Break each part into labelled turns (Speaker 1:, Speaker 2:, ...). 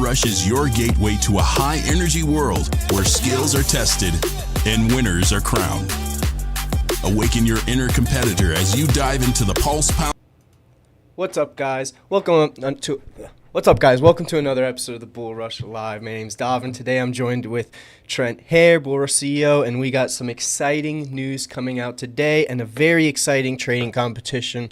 Speaker 1: BullRush is your gateway to a high-energy world where skills are tested and winners are crowned. Awaken your inner competitor as you dive into the Pulse Pound.
Speaker 2: What's up, guys? Welcome to another episode of the BullRush Live. My name's Davin. Today I'm joined with Trent Hare, BullRush CEO, and we got some exciting news coming out today and a very exciting trading competition.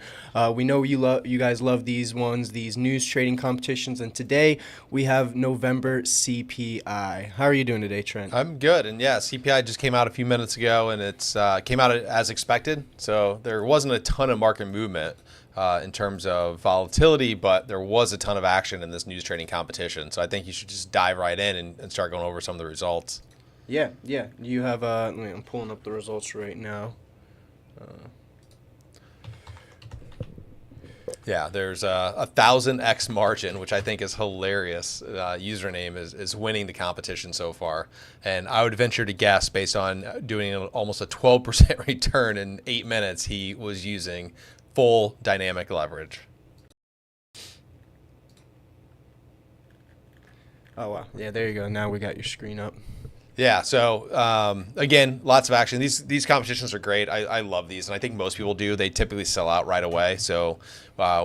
Speaker 2: We know you guys love these news trading competitions, and today we have November CPI. How are you doing today, Trent?
Speaker 3: I'm good, and yeah, CPI just came out a few minutes ago, and it's came out as expected, so there wasn't a ton of market movement in terms of volatility, but there was a ton of action in this news trading competition. So I think you should just dive right in and start going over some of the results.
Speaker 2: Yeah. You have, I'm pulling up the results right now.
Speaker 3: Yeah, there's a 1,000x margin, which I think is hilarious. Username is winning the competition so far. And I would venture to guess, based on doing almost a 12% return in 8 minutes, he was using full dynamic leverage.
Speaker 2: Oh, wow. Yeah, there you go. Now we got your screen up.
Speaker 3: Yeah, so again, lots of action. These competitions are great. I love these, and I think most people do. They typically sell out right away. So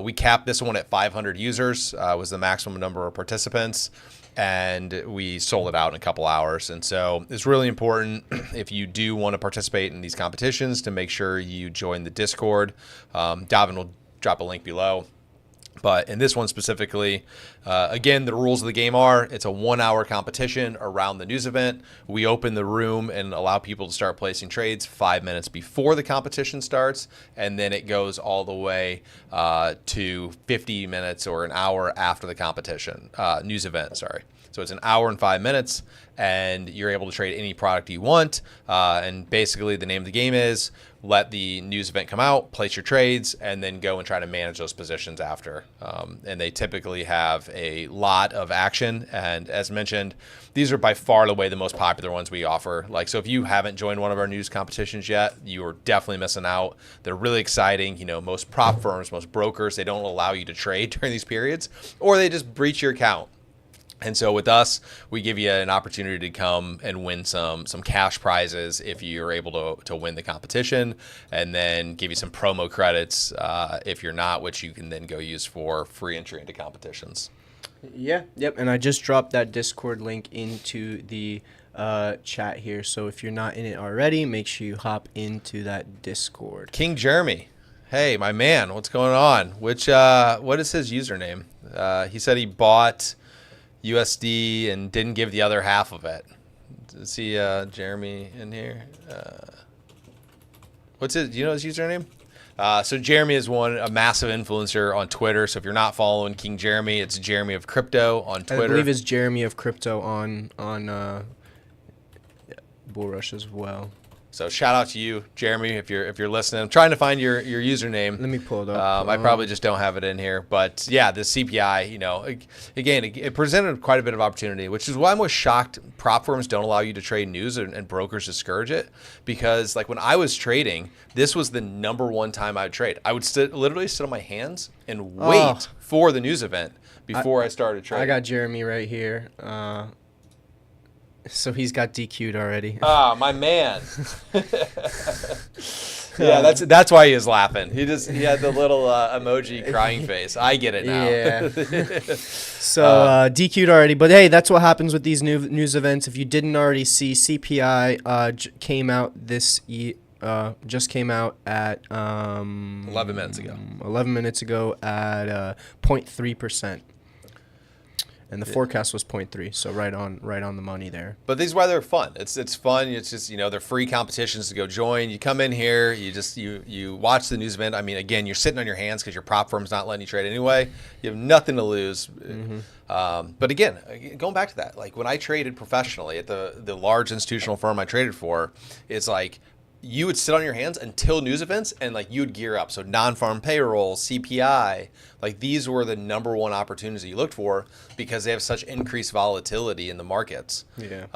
Speaker 3: we capped this one at 500 users, was the maximum number of participants, and we sold it out in a couple hours. And so it's really important, if you do want to participate in these competitions, to make sure you join the Discord. Davin will drop a link below. But in this one specifically, again, the rules of the game are it's a 1-hour competition around the news event. We open the room and allow people to start placing trades 5 minutes before the competition starts, and then it goes all the way to 50 minutes or an hour after the competition, news event, sorry. So it's an hour and 5 minutes, and you're able to trade any product you want. And basically the name of the game is let the news event come out, place your trades, and then go and try to manage those positions after. And they typically have a lot of action. And as mentioned, these are by far the most popular ones we offer. So if you haven't joined one of our news competitions yet, you are definitely missing out. They're really exciting. Most prop firms, most brokers, they don't allow you to trade during these periods, or they just breach your account. And so with us, we give you an opportunity to come and win some cash prizes if you're able to win the competition, and then give you some promo credits if you're not, which you can then go use for free entry into competitions.
Speaker 2: Yeah, yep. And I just dropped that Discord link into the chat here. So if you're not in it already, make sure you hop into that Discord.
Speaker 3: King Jeremy. Hey, my man, what's going on? What is his username? He said he bought USD and didn't give the other half of it. See Jeremy in here. What's his? Do you know his username? So Jeremy is a massive influencer on Twitter. So if you're not following King Jeremy, it's Jeremy of Crypto on Twitter.
Speaker 2: I believe it's Jeremy of Crypto on BullRush as well.
Speaker 3: So shout out to you, Jeremy, if you're listening. I'm trying to find your username.
Speaker 2: Let me pull it up.
Speaker 3: I probably just don't have it in here. But yeah, the CPI, again, it presented quite a bit of opportunity, which is why I'm most shocked prop firms don't allow you to trade news and brokers discourage it. Because when I was trading, this was the number one time I would trade. I would literally sit on my hands and wait for the news event before I started trading.
Speaker 2: I got Jeremy right here. So he's got DQ'd already.
Speaker 3: My man. Yeah, that's why he was laughing. He had the little emoji crying face. I get it now.
Speaker 2: Yeah. So DQ'd already. But hey, that's what happens with these news events. If you didn't already see, CPI came out just came out at
Speaker 3: 11 minutes ago.
Speaker 2: 11 minutes ago at 0.3%. And the forecast was 0.3, so right on the money there.
Speaker 3: But these are why they're fun. It's fun. It's just they're free competitions to go join. You come in here, you watch the news event. I mean, again, you're sitting on your hands because your prop firm's not letting you trade anyway. You have nothing to lose. Mm-hmm. But again, going back to that, when I traded professionally at the large institutional firm I traded for, it's you would sit on your hands until news events, and you would gear up. So non-farm payroll, CPI, these were the number one opportunities that you looked for because they have such increased volatility in the markets.
Speaker 2: Yeah.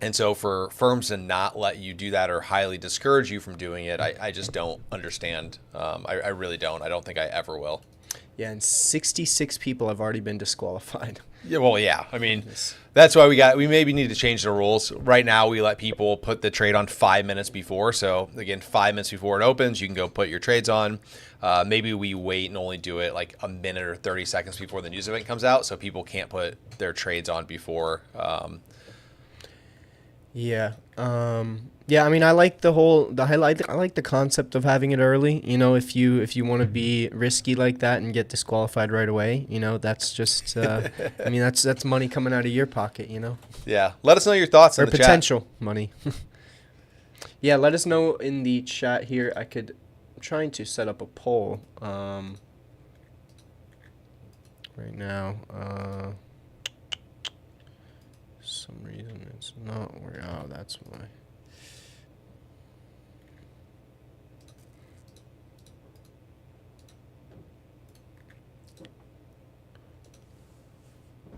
Speaker 3: And so for firms to not let you do that or highly discourage you from doing it, I just don't understand. I really don't. I don't think I ever will.
Speaker 2: Yeah, and 66 people have already been disqualified.
Speaker 3: Yeah, well, yeah. I mean, that's why we maybe need to change the rules. Right now, we let people put the trade on 5 minutes before. So again, 5 minutes before it opens, you can go put your trades on. Maybe we wait and only do it like a minute or 30 seconds before the news event comes out, so people can't put their trades on before.
Speaker 2: Yeah. Yeah, I mean, I like I like the concept of having it early. You know, if you want to be risky like that and get disqualified right away, you know, that's just I mean, that's money coming out of your pocket, you know.
Speaker 3: Yeah. Let us know your thoughts
Speaker 2: Or
Speaker 3: in the
Speaker 2: potential
Speaker 3: chat.
Speaker 2: money. Yeah, let us know in the chat here. I'm trying to set up a poll right now. Some reason it's not where. Oh, that's why.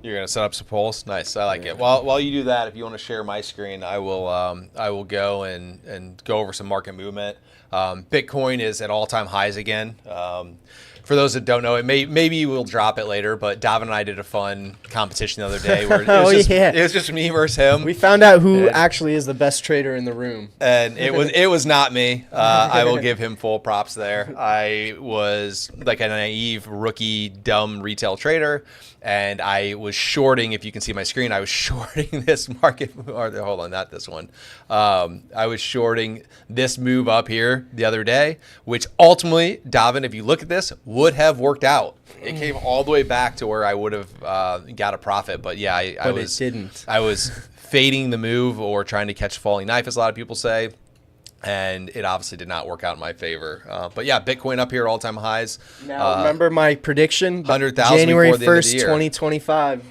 Speaker 3: You're gonna set up some polls. Nice, I like it. While you do that, if you want to share my screen, I will go and go over some market movement. Bitcoin is at all-time highs again. For those that don't know, maybe we'll drop it later. But Davin and I did a fun competition the other day where it was just me versus him.
Speaker 2: We found out who actually is the best trader in the room,
Speaker 3: and it was not me. I will give him full props there. I was like a naive rookie, dumb retail trader, and I was shorting. If you can see my screen, I was shorting this market. Or hold on, not this one. I was shorting this move up here the other day, which ultimately, Davin, if you look at this, would have worked out. It came all the way back to where I would have got a profit, but yeah, I was fading the move or trying to catch a falling knife, as a lot of people say, and it obviously did not work out in my favor. But yeah, Bitcoin up here, all-time highs.
Speaker 2: Now, remember my prediction?
Speaker 3: 100,000
Speaker 2: January
Speaker 3: before the end of the
Speaker 2: 1st,
Speaker 3: year.
Speaker 2: 2025.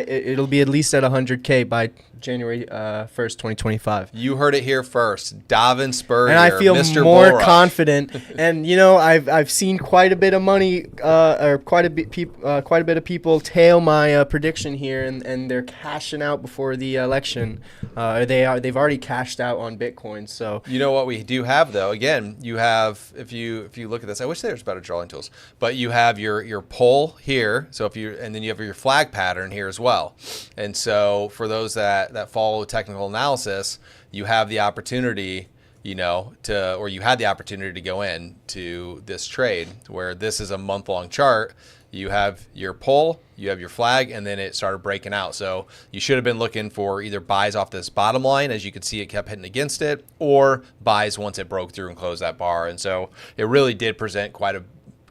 Speaker 2: It'll be at least at 100K by January 1st, 2025.
Speaker 3: You heard it here first. Davin Spur
Speaker 2: And
Speaker 3: here,
Speaker 2: I feel
Speaker 3: Mr.
Speaker 2: more
Speaker 3: BullRush.
Speaker 2: confident. And you know, I've seen quite a bit of money, or quite a bit of people tail my prediction here, and they're cashing out before the election. They've already cashed out on Bitcoin. So
Speaker 3: you know what we do have though. Again, you have if you look at this, I wish there was better drawing tools, but you have your pull here. So and then you have your flag pattern here as well. And so for those that follow technical analysis, you have the opportunity, you had the opportunity to go in to this trade where this is a month-long chart. You have your pull, you have your flag, and then it started breaking out. So you should have been looking for either buys off this bottom line, as you could see it kept hitting against it, or buys once it broke through and closed that bar. And so it really did present quite a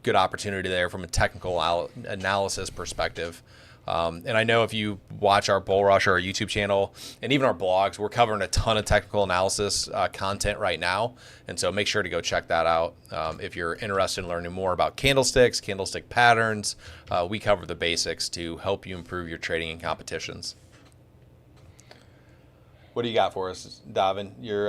Speaker 3: good opportunity there from a technical analysis perspective. And I know if you watch our BullRush or our YouTube channel and even our blogs, we're covering a ton of technical analysis content right now. And so make sure to go check that out. If you're interested in learning more about candlesticks, candlestick patterns, we cover the basics to help you improve your trading and competitions. What do you got for us, Davin? You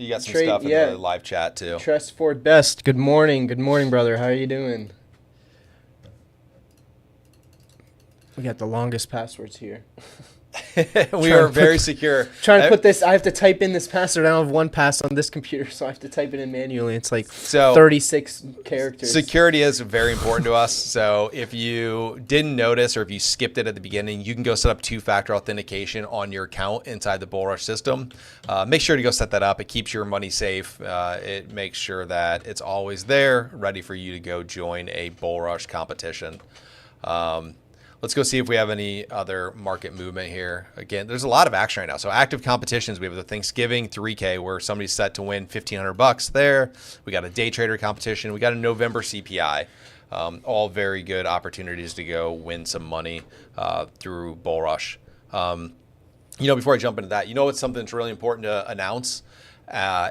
Speaker 3: got some stuff in the live chat too.
Speaker 2: Trust Ford Best. Good morning, brother. How are you doing? We got the longest passwords here.
Speaker 3: We are very secure.
Speaker 2: Trying to put this, I have to type in this password. I don't have one pass on this computer, so I have to type it in manually. It's like 36 characters.
Speaker 3: Security is very important to us. So if you didn't notice or if you skipped it at the beginning, you can go set up two-factor authentication on your account inside the BullRush system. Make sure to go set that up. It keeps your money safe. It makes sure that it's always there, ready for you to go join a BullRush competition. Let's go see if we have any other market movement here. Again, there's a lot of action right now. So active competitions, we have the Thanksgiving 3K where somebody's set to win $1,500 there. We got a day trader competition. We got a November CPI. All very good opportunities to go win some money through BullRush. Before I jump into that, what's something that's really important to announce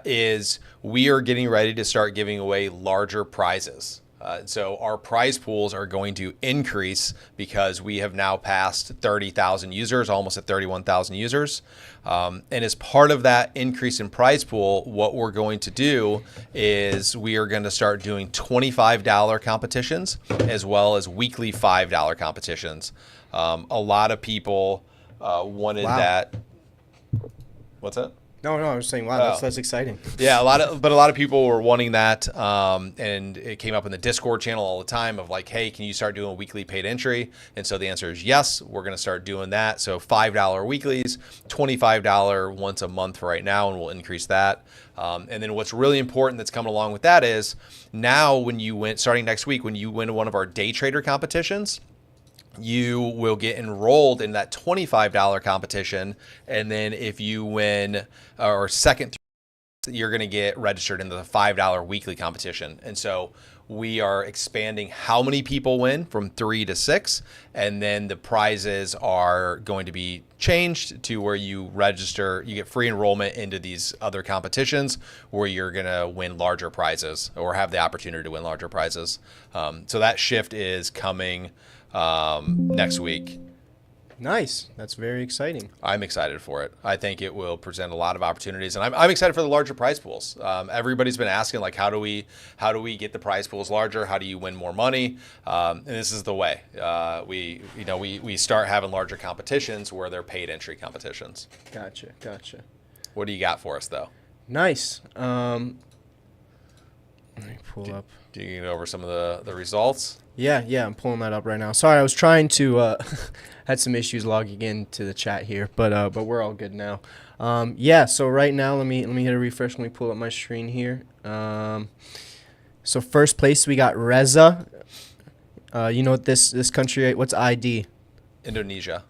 Speaker 3: is we are getting ready to start giving away larger prizes. So our prize pools are going to increase because we have now passed 30,000 users, almost at 31,000 users. And as part of that increase in prize pool, what we're going to do is we are going to start doing $25 competitions as well as weekly $5 competitions. A lot of people wanted that. What's that?
Speaker 2: No, I was saying, wow, that's exciting.
Speaker 3: Yeah, a lot of people were wanting that, and it came up in the Discord channel all the time of like, hey, can you start doing weekly paid entry? And so the answer is yes, we're going to start doing that. So $5 weeklies, $25 once a month for right now, and we'll increase that. And then what's really important that's coming along with that is now starting next week, when you win one of our day trader competitions, you will get enrolled in that $25 competition. And then if you win or second, you're going to get registered into the $5 weekly competition. And so we are expanding how many people win from 3 to 6. And then the prizes are going to be changed to where you register, you get free enrollment into these other competitions where you're going to win larger prizes or have the opportunity to win larger prizes. So that shift is coming next week.
Speaker 2: Nice. That's very exciting.
Speaker 3: I'm excited for it. I think it will present a lot of opportunities, and I'm excited for the larger prize pools. Everybody's been asking, like, how do we get the prize pools larger? How do you win more money? And this is the way. We start having larger competitions where they're paid entry competitions.
Speaker 2: Gotcha.
Speaker 3: What do you got for us, though?
Speaker 2: Nice. Let me pull up.
Speaker 3: Do you get over some of the results?
Speaker 2: Yeah, I'm pulling that up right now. Sorry, I was trying to had some issues logging into the chat here, but we're all good now. So right now let me hit a refresh. Let me pull up my screen here. So first place we got Reza. You know what this country? What's ID?
Speaker 3: Indonesia,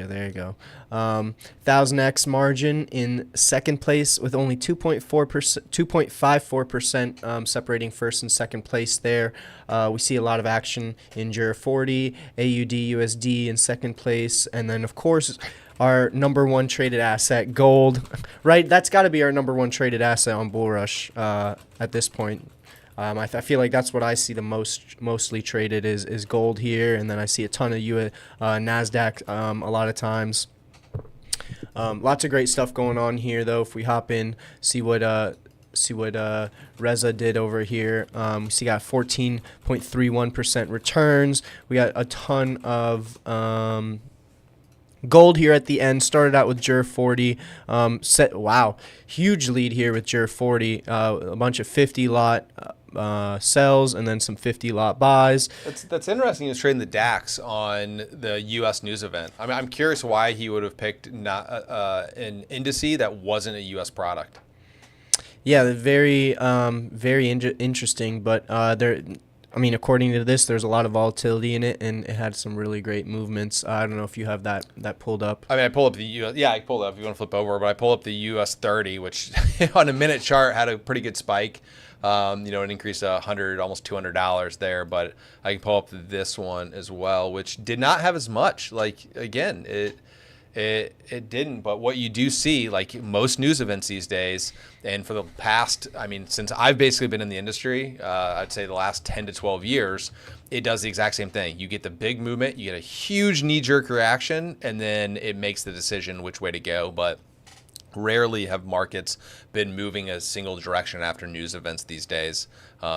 Speaker 2: there you go. 1000x margin in second place with only 2.54% separating first and second place there. We see a lot of action in Jura 40, AUD, USD in second place, and then of course our number one traded asset, gold. Right, that's got to be our number one traded asset on BullRush at this point. I feel like that's what I see the mostly traded is gold here, and then I see a ton of NASDAQ a lot of times. Lots of great stuff going on here, though. If we hop in, see what Reza did over here. We see got 14.31% returns. We got a ton of gold here at the end. Started out with Jura 40. Huge lead here with Jura 40. A bunch of 50 lot sells and then some 50 lot buys.
Speaker 3: That's interesting. He was trading the DAX on the U.S. news event. I mean, I'm curious why he would have picked not an indice that wasn't a U.S. product.
Speaker 2: Yeah, very interesting. But according to this, there's a lot of volatility in it, and it had some really great movements. I don't know if you have that pulled up.
Speaker 3: I mean, I pull up the U.S. Yeah, I pulled up. If you want to flip over, but I pull up the U.S. 30, which on a minute chart had a pretty good spike. An increase of $100, almost $200 there. But I can pull up this one as well, which did not have as much. Like, again, it didn't. But what you do see, like most news events these days, and for the past, since I've basically been in the industry, I'd say the last 10 to 12 years, it does the exact same thing. You get the big movement, you get a huge knee-jerk reaction, and then it makes the decision which way to go. But rarely have markets been moving a single direction after news events these days.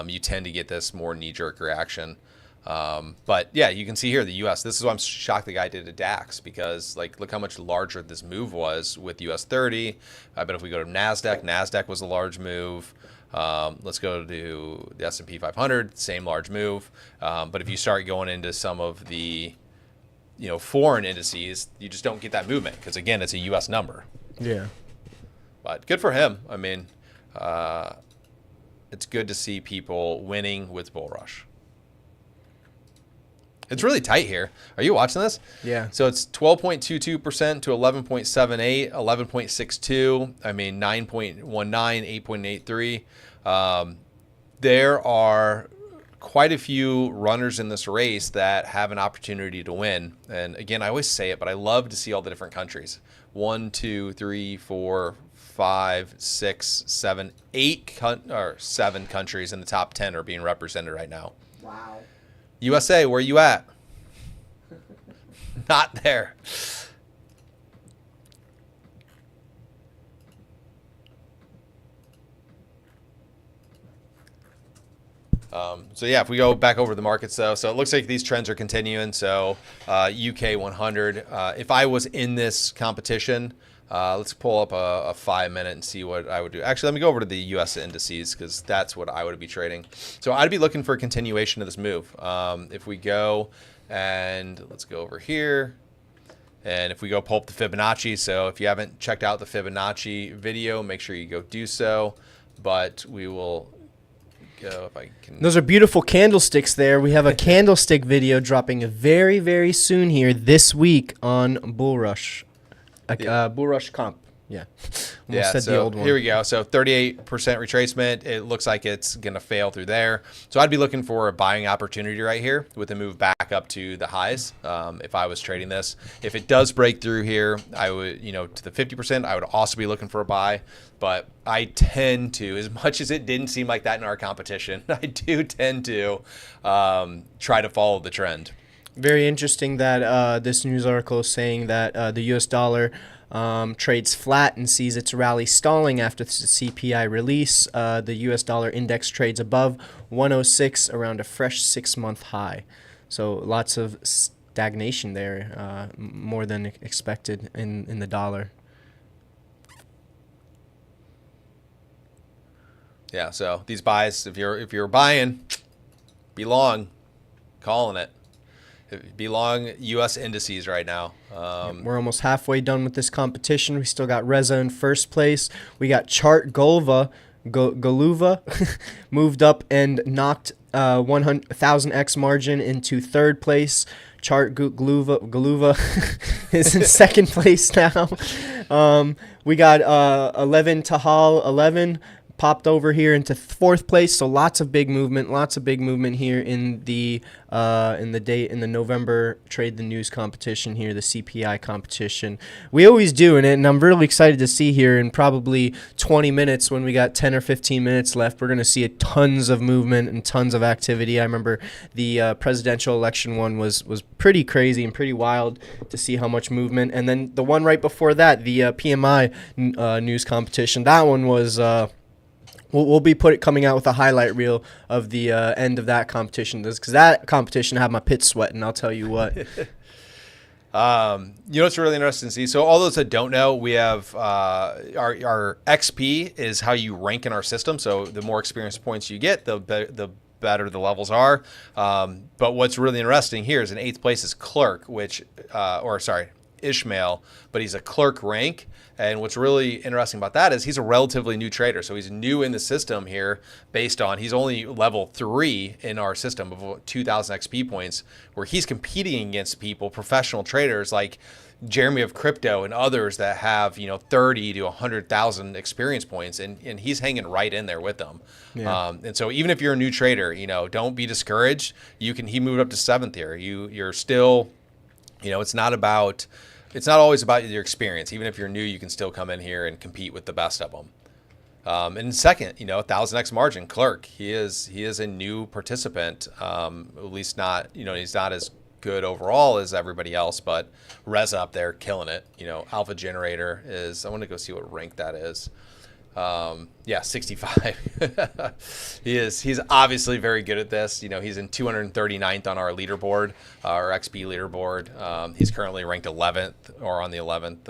Speaker 3: You tend to get this more knee-jerk reaction. But yeah, you can see here the U.S. This is why I'm shocked the guy did a DAX, because look how much larger this move was with U.S. 30. I bet if we go to NASDAQ was a large move. Let's go to the S&P 500, same large move. But if you start going into some of the foreign indices, you just don't get that movement because, again, it's a U.S. number.
Speaker 2: Yeah.
Speaker 3: But good for him. It's good to see people winning with BullRush. It's really tight here. Are you watching this?
Speaker 2: Yeah.
Speaker 3: So it's 12.22% to 11.78, 11.62. 9.19, 8.83. There are quite a few runners in this race that have an opportunity to win. And again, I always say it, but I love to see all the different countries. 1, 2, 3, 4, 5, 6, 7, 7 countries in the top 10 are being represented right now.
Speaker 2: Wow.
Speaker 3: USA, where you at? Not there. If we go back over the markets, though, so it looks like these trends are continuing. So UK 100. If I was in this competition, Let's pull up a 5-minute and see what I would do. Actually, let me go over to the U.S. indices because that's what I would be trading. So I'd be looking for a continuation of this move. If we go and let's go over here. And if we go pull up the Fibonacci, so if you haven't checked out the Fibonacci video, make sure you go do so. But we will go if I can.
Speaker 2: Those are beautiful candlesticks there. We have a candlestick video dropping very, very soon here this week on BullRush. BullRush comp. Yeah.
Speaker 3: Yeah,
Speaker 2: said
Speaker 3: so
Speaker 2: the old one.
Speaker 3: here we go. So 38% retracement. It looks like it's going to fail through there. So I'd be looking for a buying opportunity right here with a move back up to the highs if I was trading this. If it does break through here, I would, to the 50%, I would also be looking for a buy. But I tend to, as much as it didn't seem like that in our competition, I do tend to try to follow the trend.
Speaker 2: Very interesting that this news article is saying that the U.S. dollar trades flat and sees its rally stalling after the CPI release. The U.S. dollar index trades above 106 around a fresh 6-month high. So lots of stagnation there, more than expected in the dollar.
Speaker 3: Yeah, so these buys, if you're buying, be long, calling it. Be long U.S. indices right now.
Speaker 2: We're almost halfway done with this competition. We still got Reza in first place. We got Chart Golva, moved up and knocked 1,000x margin into third place. Chart Galuva is in second place now. We got 11 Tahal 11. Popped over here into fourth place, so lots of big movement here in the November Trade the News competition here, the CPI competition. We always do, and I'm really excited to see here in probably 20 minutes when we got 10 or 15 minutes left. We're going to see tons of movement and tons of activity. I remember the presidential election one was pretty crazy and pretty wild to see how much movement. And then the one right before that, the PMI news competition, that one was. We'll be coming out with a highlight reel of the end of that competition, because that competition had my pits sweating, I'll tell you what.
Speaker 3: It's really interesting to see. So all those that don't know, we have our XP is how you rank in our system. So the more experience points you get, the better the levels are. But what's really interesting here is in 8th place is Clerk, Ishmael, but he's a clerk rank. And what's really interesting about that is he's a relatively new trader. So he's new in the system here he's only level 3 in our system of 2,000 XP points, where he's competing against professional traders like Jeremy of Crypto and others that have, 30 to 100,000 experience points, and he's hanging right in there with them. Yeah. And so even if you're a new trader, don't be discouraged. He moved up to 7th here. You're still, it's not always about your experience. Even if you're new, you can still come in here and compete with the best of them. And second, 1,000x margin, Clerk. He is a new participant. At least not, he's not as good overall as everybody else, but Reza up there killing it. Alpha Generator is, I want to go see what rank that is. 65. He's obviously very good at this. He's in 239th on our leaderboard, our XP leaderboard. He's currently ranked 11th or on the 11th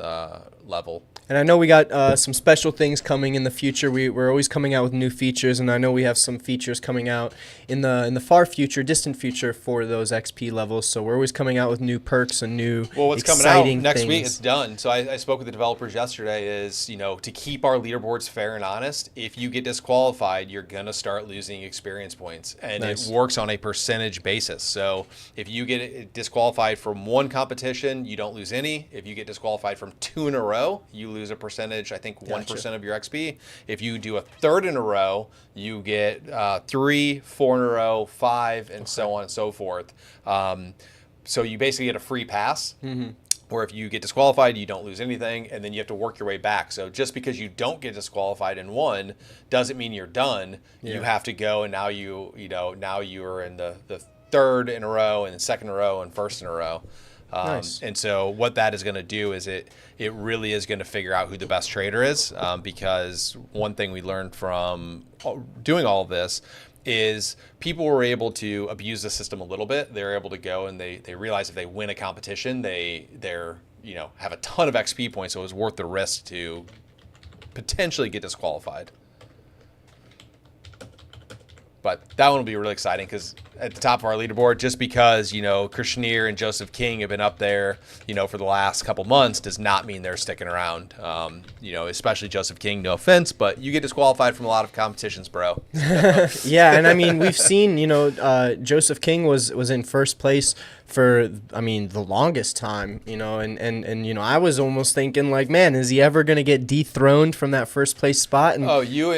Speaker 3: level.
Speaker 2: And I know we got some special things coming in the future. We're always coming out with new features, and I know we have some features coming out in the far future, distant future for those XP levels. So we're always coming out with new perks and new
Speaker 3: what's
Speaker 2: exciting
Speaker 3: coming out next
Speaker 2: things.
Speaker 3: week? It's done. So I spoke with the developers yesterday. Is to keep our leaderboards fair and honest. If you get disqualified, you're gonna start losing experience points, and It works on a percentage basis. So if you get disqualified from one competition, you don't lose any. If you get disqualified from 2 in a row, you lose a percentage, I think 1% of your XP. If you do a 3rd in a row, you get 3, 4 in a row, 5, and so on and so forth. So you basically get a free pass. Mm-hmm. Or if you get disqualified, you don't lose anything, and then you have to work your way back. So just because you don't get disqualified in one doesn't mean you're done. Yeah. You have to go, and now you are in the 3rd in a row, and 2nd in a row, and 1st in a row. Nice. And so what that is going to do is it really is going to figure out who the best trader is, because one thing we learned from doing all of this is people were able to abuse the system a little bit. They're able to go and they realize if they win a competition, they're have a ton of XP points, so it was worth the risk to potentially get disqualified. But that one will be really exciting because at the top of our leaderboard, just because, Krishneer and Joseph King have been up there, for the last couple months does not mean they're sticking around. Especially Joseph King, no offense, but you get disqualified from a lot of competitions, bro.
Speaker 2: Yeah, and I mean, we've seen, Joseph King was in first place for, the longest time, and I was almost thinking like, man, is he ever going to get dethroned from that first place spot? And
Speaker 3: you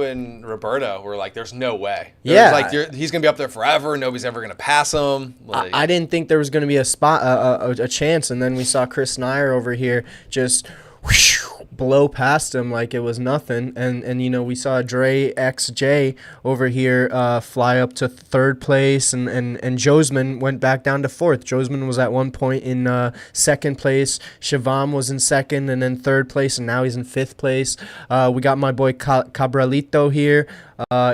Speaker 3: and Roberto were like, there's no way.
Speaker 2: Yeah.
Speaker 3: Like he's going to be up there forever. Nobody's ever going to pass him. Like,
Speaker 2: I didn't think there was going to be a spot, a chance. And then we saw Chris Nyer over here just blow past him like it was nothing. And we saw Dre XJ over here fly up to third place. And Josman went back down to fourth. Josman was at one point in second place. Shivam was in second and then third place. And now he's in fifth place. We got my boy Cabralito here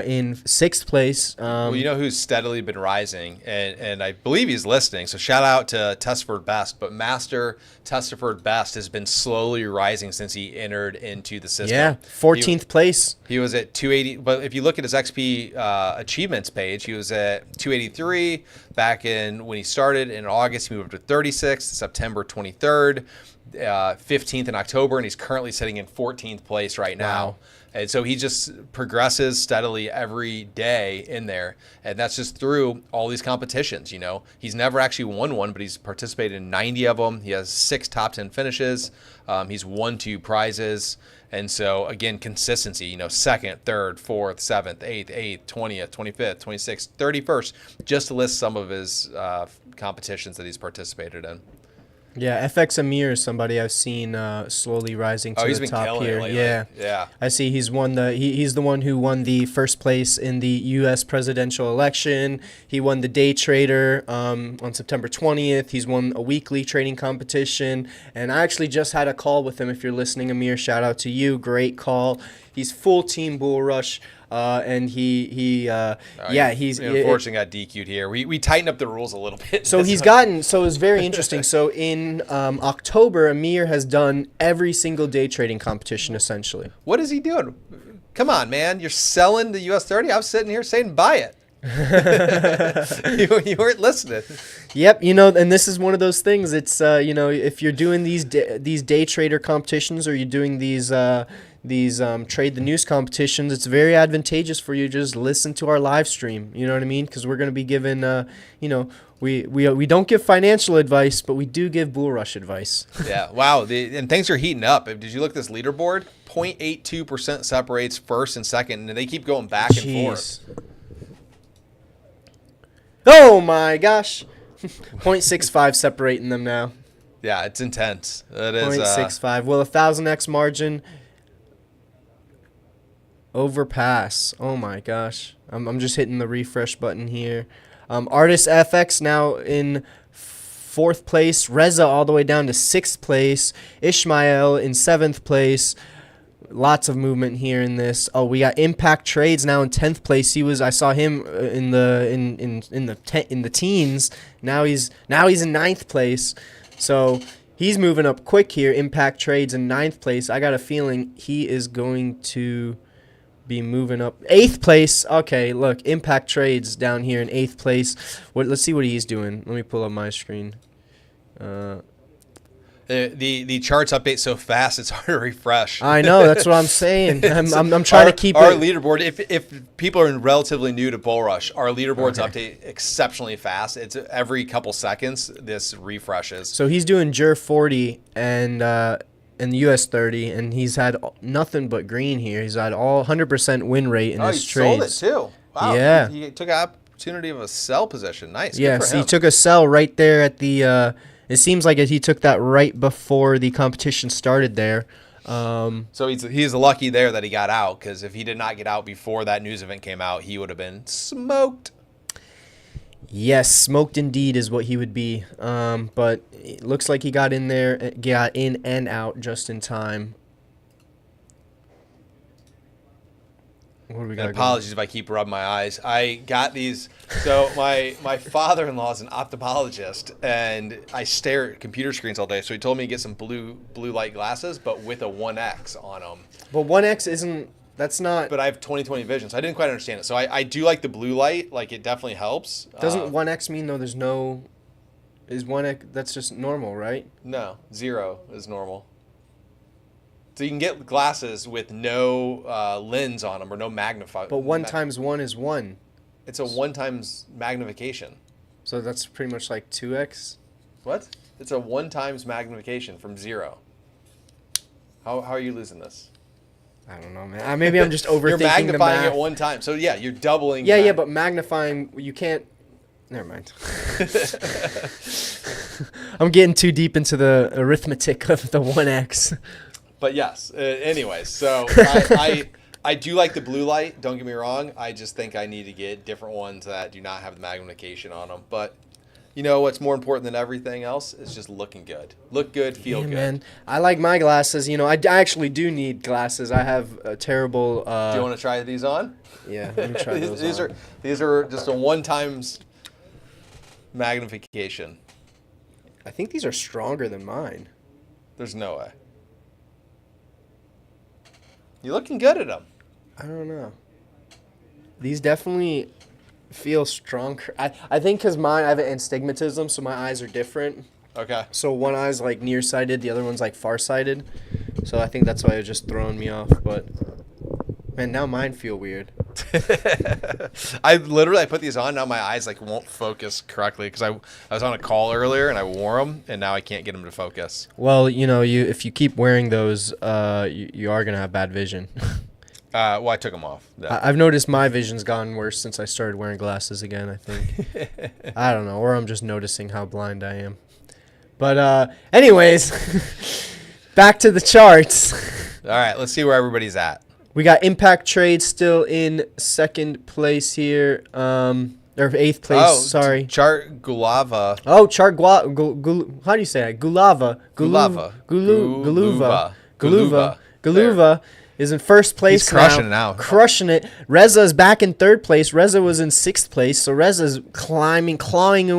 Speaker 2: in sixth place.
Speaker 3: Well, you know who's steadily been rising, and I believe he's listening, so shout out to Testford Best, but Master Testford Best has been slowly rising since he entered into the system.
Speaker 2: Yeah, 14th place.
Speaker 3: He was at 280, but if you look at his XP achievements page, he was at 283 back when he started in August. He moved up to 36th, September 23rd, 15th in October, and he's currently sitting in 14th place right now.
Speaker 2: Wow.
Speaker 3: And so he just progresses steadily every day in there. And that's just through all these competitions, He's never actually won one, but he's participated in 90 of them. He has 6 top 10 finishes. He's won 2 prizes. And so, again, consistency, 2nd, 3rd, 4th, 7th, 8th, 20th, 25th, 26th, 31st, just to list some of his competitions that he's participated in.
Speaker 2: Yeah, FX Amir is somebody I've seen slowly rising to the top here.
Speaker 3: Yeah.
Speaker 2: I see he's won he's the one who won the first place in the U.S. presidential election. He won the day trader on September 20th. He's won a weekly trading competition, and I actually just had a call with him. If you're listening, Amir, shout out to you. Great call. He's full team BullRush. And he's
Speaker 3: unfortunately got DQ'd here. We tightened up the rules a little bit.
Speaker 2: So it's very interesting. So in October, Amir has done every single day trading competition essentially.
Speaker 3: What is he doing? Come on, man! You're selling the US 30. I was sitting here saying buy it. you weren't listening.
Speaker 2: Yep, and this is one of those things. It's if you're doing these day trader competitions or you're doing these trade the news competitions, it's very advantageous for you to just listen to our live stream. You know what I mean? Because we're going to be given, we don't give financial advice, but we do give BullRush advice.
Speaker 3: Yeah, wow. And things are heating up. Did you look at this leaderboard? 0.82% separates first and second, and they keep going back and forth.
Speaker 2: Oh my gosh. 0.65 separating them now.
Speaker 3: Yeah, it's intense. It is
Speaker 2: 0.65. Will a 1000x margin overpass? Oh my gosh. I'm just hitting the refresh button here. Artist FX now in 4th place. Reza all the way down to 6th place. Ishmael in 7th place. Lots of movement here in this. Oh, we got Impact Trades now in 10th place. I saw him in the teens. Now he's in 9th place. So he's moving up quick here. Impact Trades in 9th place. I got a feeling he is going to be moving up. 8th place. Okay, look, Impact Trades down here in 8th place. Let's see what he's doing. Let me pull up my screen.
Speaker 3: The charts update so fast it's hard to refresh.
Speaker 2: I know, that's what I'm saying. I'm trying to keep
Speaker 3: our
Speaker 2: it.
Speaker 3: leaderboard. If people are relatively new to BullRush, our leaderboards update exceptionally fast. It's every couple seconds this refreshes.
Speaker 2: So he's doing JUR 40 and the US 30, and he's had nothing but green here. He's had all 100% win rate in his trades.
Speaker 3: Sold it too. Wow.
Speaker 2: Yeah.
Speaker 3: He took an opportunity of a sell position. Nice.
Speaker 2: Yes,
Speaker 3: Good for him.
Speaker 2: he took a sell right there at the. It seems like he took that right before the competition started there.
Speaker 3: So he's lucky there that he got out, because if he did not get out before that news event came out, he would have been smoked.
Speaker 2: Yes, smoked indeed is what he would be. But it looks like he got in and out just in time. What do we
Speaker 3: And
Speaker 2: got?
Speaker 3: apologies if I keep rubbing my eyes. I got these. So my father-in-law is an ophthalmologist, and I stare at computer screens all day. So he told me to get some blue light glasses, but with a 1X on them.
Speaker 2: But 1X isn't. That's not.
Speaker 3: But I have 20/20 vision, so I didn't quite understand it. So I do like the blue light. Like, it definitely helps.
Speaker 2: Doesn't 1X mean though? There's no. Is 1X? That's just normal, right?
Speaker 3: No, 0 is normal. So you can get glasses with no lens on them or no magnify.
Speaker 2: But 1 times 1 is 1.
Speaker 3: It's a 1 times magnification.
Speaker 2: So that's pretty much like 2X.
Speaker 3: What? It's a 1 times magnification from 0. How are you losing this?
Speaker 2: I don't know, man. Maybe I'm just overthinking
Speaker 3: You're magnifying
Speaker 2: the math.
Speaker 3: it 1 time. So yeah, you're doubling.
Speaker 2: Yeah, but magnifying, you can't. Never mind. I'm getting too deep into the arithmetic of the 1X.
Speaker 3: But yes. Anyways, so I do like the blue light. Don't get me wrong. I just think I need to get different ones that do not have the magnification on them. But you know what's more important than everything else is just looking good. Look good, feel good. Man,
Speaker 2: I like my glasses. You know, I actually do need glasses. I have a terrible.
Speaker 3: Do you want to try these on?
Speaker 2: Yeah, let me try those on.
Speaker 3: These are just a 1 times magnification.
Speaker 2: I think these are stronger than mine.
Speaker 3: There's no way. You're looking good at them.
Speaker 2: I don't know. These definitely feel stronger. I think because mine, I have astigmatism, so my eyes are different.
Speaker 3: Okay.
Speaker 2: So one eye's like nearsighted, the other one's like farsighted. So I think that's why it's just throwing me off. But man, now mine feel weird.
Speaker 3: I put these on, now my eyes like won't focus correctly because I was on a call earlier and I wore them and now I can't get them to focus.
Speaker 2: Well, you know, if you keep wearing those, you are gonna have bad vision.
Speaker 3: Well, I took them off.
Speaker 2: I've noticed my vision's gotten worse since I started wearing glasses again, I think. I don't know, or I'm just noticing how blind I am. But anyways, back to the charts.
Speaker 3: All right, let's see where everybody's at.
Speaker 2: We got Impact Trade still in second place here, or 8th place, sorry.
Speaker 3: Chart Gulava.
Speaker 2: Oh, Chart how do you say it? Gulava. Guluva is in first place.
Speaker 3: He's crushing it now.
Speaker 2: Crushing it. Reza is back in 3rd place. Reza was in 6th place, so Reza's clawing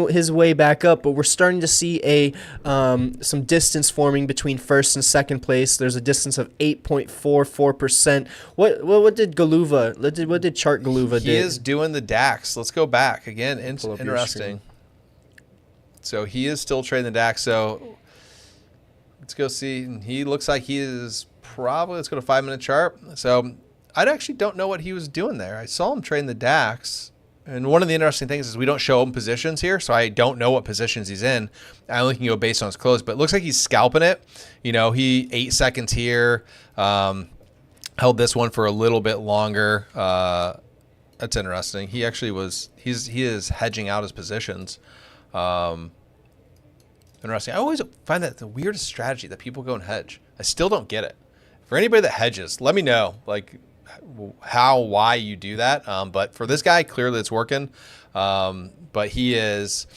Speaker 2: his way back up. But we're starting to see some distance forming between 1st and 2nd place. There's a distance of 8.44%. What did Guluva? What did Chart Guluva do?
Speaker 3: He is doing the DAX. Let's go back again. Interesting. So he is still trading the DAX. So let's go see. He looks like he is. Probably, let's go to 5-minute chart. So I actually don't know what he was doing there. I saw him trading the DAX. And one of the interesting things is we don't show him positions here, so I don't know what positions he's in. I only can go based on his close, but it looks like he's scalping it. You know, he 8 seconds here, held this one for a little bit longer. That's interesting. He actually he is hedging out his positions. Interesting. I always find that the weirdest strategy that people go and hedge. I still don't get it. For anybody that hedges, let me know like why you do that. But for this guy, clearly it's working. But he is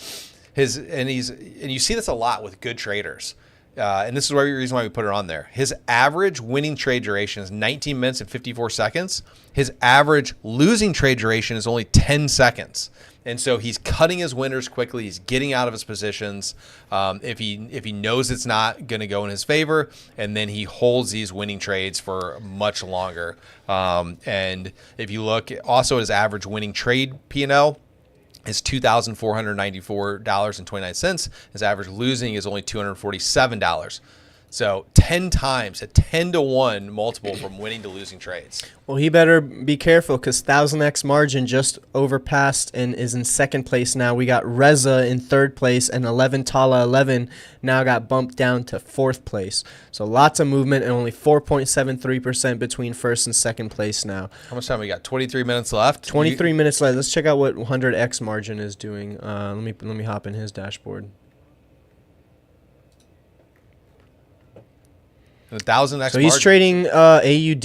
Speaker 3: and you see this a lot with good traders. And this is the reason why we put it on there. His average winning trade duration is 19 minutes and 54 seconds. His average losing trade duration is only 10 seconds. And so he's cutting his winners quickly. He's getting out of his positions if he knows it's not going to go in his favor, and then he holds these winning trades for much longer. And if you look also at his average winning trade P&L, is $2,494.29. His average losing is only $247. So 10 times, a 10-to-1 multiple from winning to losing trades.
Speaker 2: Well, he better be careful because 1000x margin just overpassed and is in 2nd place now. We got Reza in 3rd place, and 11 Tala 11 now got bumped down to 4th place. So lots of movement and only 4.73% between 1st and 2nd place now.
Speaker 3: How much time we got? 23 minutes left.
Speaker 2: 23 minutes left. Let's check out what 100x margin is doing. Let me hop in his dashboard.
Speaker 3: 1000x.
Speaker 2: So he's trading AUD.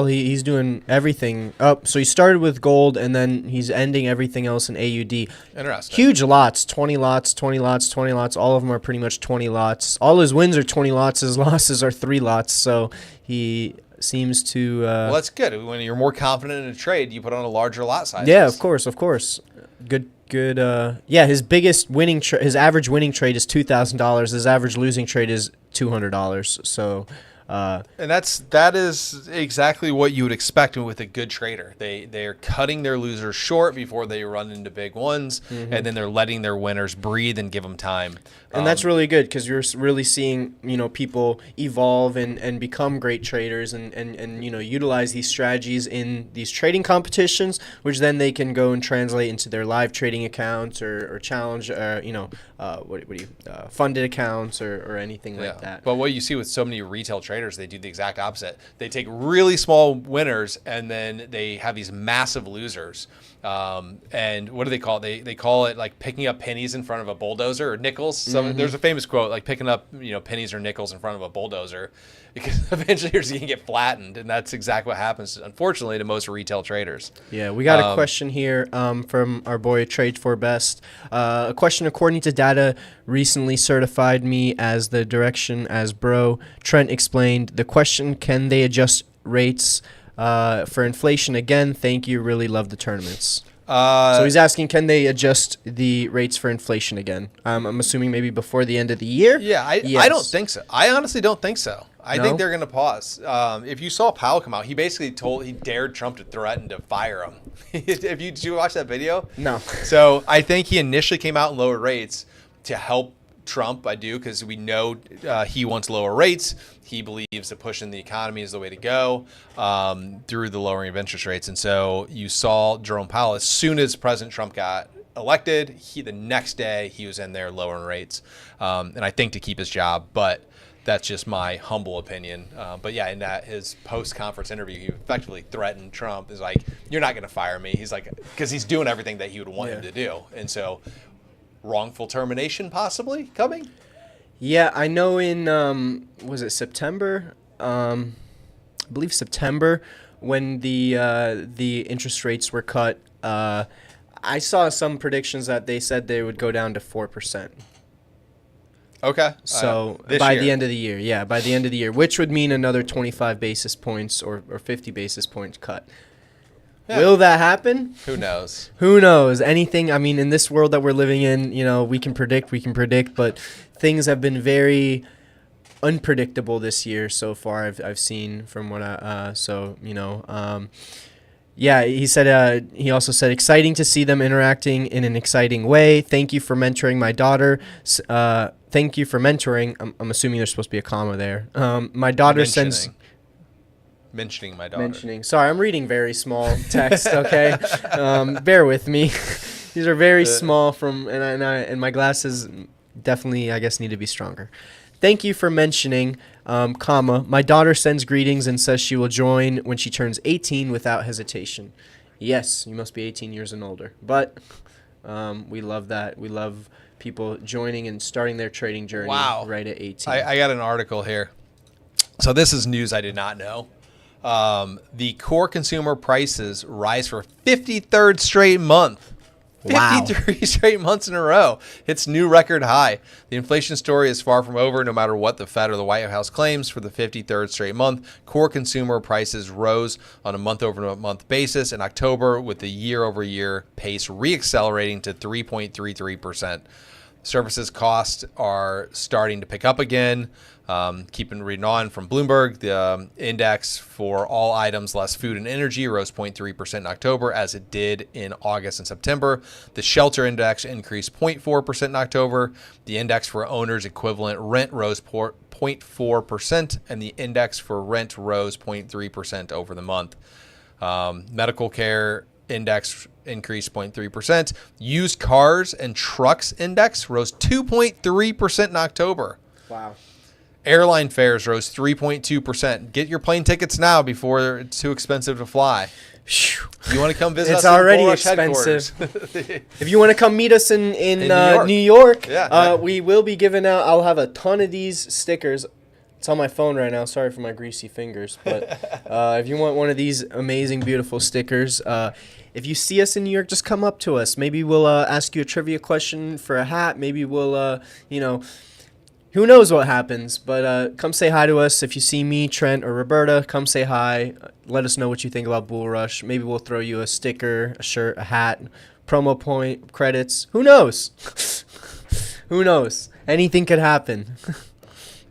Speaker 2: He's doing everything up. So he started with gold, and then he's ending everything else in AUD.
Speaker 3: Interesting.
Speaker 2: Huge lots, 20 lots, 20 lots, 20 lots. All of them are pretty much 20 lots. All his wins are 20 lots. His losses are 3 lots. So he seems to.
Speaker 3: Well, that's good. When you're more confident in a trade, you put on a larger lot size.
Speaker 2: Yeah, of course. Good. Yeah, his biggest his average winning trade is $2,000. His average losing trade is $200. So.
Speaker 3: And that is exactly what you would expect with a good trader. They're cutting their losers short before they run into big ones, and then they're letting their winners breathe and give them time.
Speaker 2: And that's really good because you're really seeing, people evolve and become great traders and utilize these strategies in these trading competitions, which then they can go and translate into their live trading accounts or challenge, funded accounts or anything like that.
Speaker 3: But what you see with so many retail traders, they do the exact opposite. They take really small winners and then they have these massive losers. And what do they call it? They call it like picking up pennies in front of a bulldozer or nickels. There's a famous quote like picking up pennies or nickels in front of a bulldozer, because eventually you're going to get flattened, and that's exactly what happens, unfortunately, to most retail traders.
Speaker 2: Yeah, we got a question here from our boy Trade for Best. A question: according to data recently certified me as the direction as bro. Trent explained the question: can they adjust rates for inflation again? Thank you. Really love the tournaments. So he's asking, can they adjust the rates for inflation again? I'm assuming maybe before the end of the year.
Speaker 3: Yeah, I don't think so. I honestly don't think so. I think they're going to pause. If you saw Powell come out, he basically he dared Trump to threaten to fire him. Did you watch that video?
Speaker 2: No.
Speaker 3: So I think he initially came out and lowered rates to help Trump. I do, because we know he wants lower rates. He believes that pushing the economy is the way to go through the lowering of interest rates. And so you saw Jerome Powell, as soon as President Trump got elected, the next day he was in there lowering rates. And I think to keep his job, but that's just my humble opinion. But yeah, in that his post-conference interview, he effectively threatened Trump. Is like, you're not going to fire me. He's like, because he's doing everything that he would want him to do. And so wrongful termination possibly coming.
Speaker 2: Yeah, I know in, was it September? I believe September, when the interest rates were cut, I saw some predictions that they said they would go down to 4%.
Speaker 3: Okay.
Speaker 2: So
Speaker 3: by
Speaker 2: the end of the year, which would mean another 25 basis points or 50 basis points cut. Yeah. Will that happen?
Speaker 3: Who knows?
Speaker 2: Who knows? Anything. I mean, in this world that we're living in, we can predict, but things have been very unpredictable this year so far. I've seen from what yeah, he said. He also said, exciting to see them interacting in an exciting way. Thank you for mentoring my daughter. Thank you for mentoring. I'm assuming there's supposed to be a comma there. My daughter sends.
Speaker 3: Mentioning my daughter.
Speaker 2: Sorry, I'm reading very small text. Okay, bear with me. These are very small and my glasses definitely, I guess, need to be stronger. Thank you for mentioning, comma, my daughter sends greetings and says she will join when she turns 18 without hesitation. Yes, you must be 18 years and older. But we love that. We love people joining and starting their trading journey right at 18.
Speaker 3: I got an article here. So this is news I did not know. The core consumer prices rise for 53rd straight month. 53 straight months in a row. It's new record high. The inflation story is far from over, no matter what the Fed or the White House claims. For the 53rd straight month, core consumer prices rose on a month-over-month basis in October, with the year-over-year pace reaccelerating to 3.33%. Services costs are starting to pick up again. Keeping reading on from Bloomberg, the index for all items less food and energy rose 0.3% in October, as it did in August and September. The shelter index increased 0.4% in October. The index for owner's equivalent rent rose 0.4%, and the index for rent rose 0.3% over the month. Medical care index increased 0.3%. Used cars and trucks index rose 2.3% in October.
Speaker 2: Wow.
Speaker 3: Airline fares rose 3.2%. Get your plane tickets now before it's too expensive to fly. You want to come visit us?
Speaker 2: It's already expensive. If you want to come meet us in New York, we will be giving out. I'll have a ton of these stickers. It's on my phone right now. Sorry for my greasy fingers. But if you want one of these amazing, beautiful stickers, if you see us in New York, just come up to us. Maybe we'll ask you a trivia question for a hat. Maybe we'll, who knows what happens, but come say hi to us. If you see me, Trent, or Roberta, come say hi. Let us know what you think about BullRush. Maybe we'll throw you a sticker, a shirt, a hat, promo point, credits. Who knows? Who knows? Anything could happen.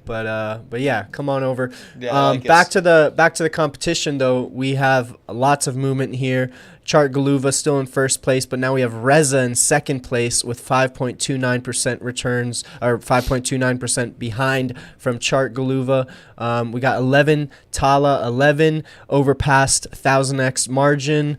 Speaker 2: But yeah, come on over.
Speaker 3: Yeah,
Speaker 2: back to the competition though. We have lots of movement here. Chart Galuva still in first place, but now we have Reza in second place with 5.29% returns, or 5.29% behind from Chart Galuva. We got 11 Tala 11 overpassed 1000x margin,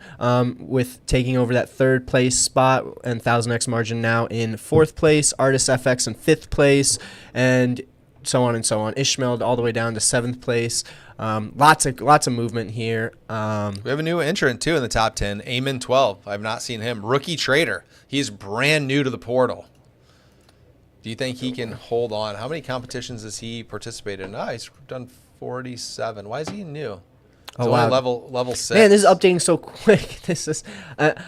Speaker 2: with taking over that third place spot, and 1000x margin now in fourth place. Artist FX in fifth place, and so on and so on. Ishmael all the way down to seventh place. Lots of movement here.
Speaker 3: We have a new entrant too in the top 10. Eamon 12. I've not seen him. Rookie trader. He's brand new to the portal. Do you think he can hold on? How many competitions has he participated in? He's done 47. Why is he new? He's only level 6.
Speaker 2: Man, this is updating so quick. This is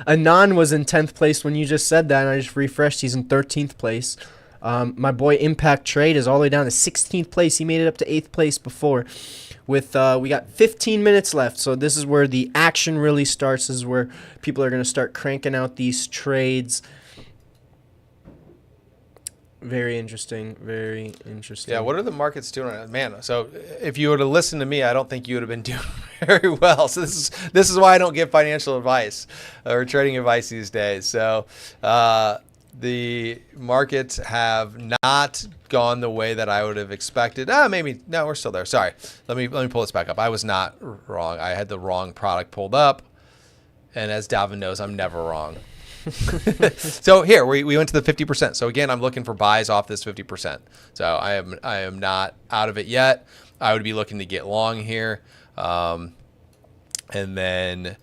Speaker 2: Anon was in 10th place when you just said that, and I just refreshed. He's in 13th place. My boy Impact Trade is all the way down to 16th place. He made it up to 8th place before. With we got 15 minutes left, so this is where the action really starts. This is where people are going to start cranking out these trades. Very interesting. Very interesting.
Speaker 3: Yeah, what are the markets doing right now? Man, so if you would have listened to me, I don't think you would have been doing very well. So this is why I don't give financial advice or trading advice these days. So the markets have not gone the way that I would have expected. Maybe no, we're still there. Sorry. Let me pull this back up. I was not wrong. I had the wrong product pulled up, and as Dalvin knows, I'm never wrong. So here we went to the 50%. So again, I'm looking for buys off this 50%. So I am not out of it yet. I would be looking to get long here, and then.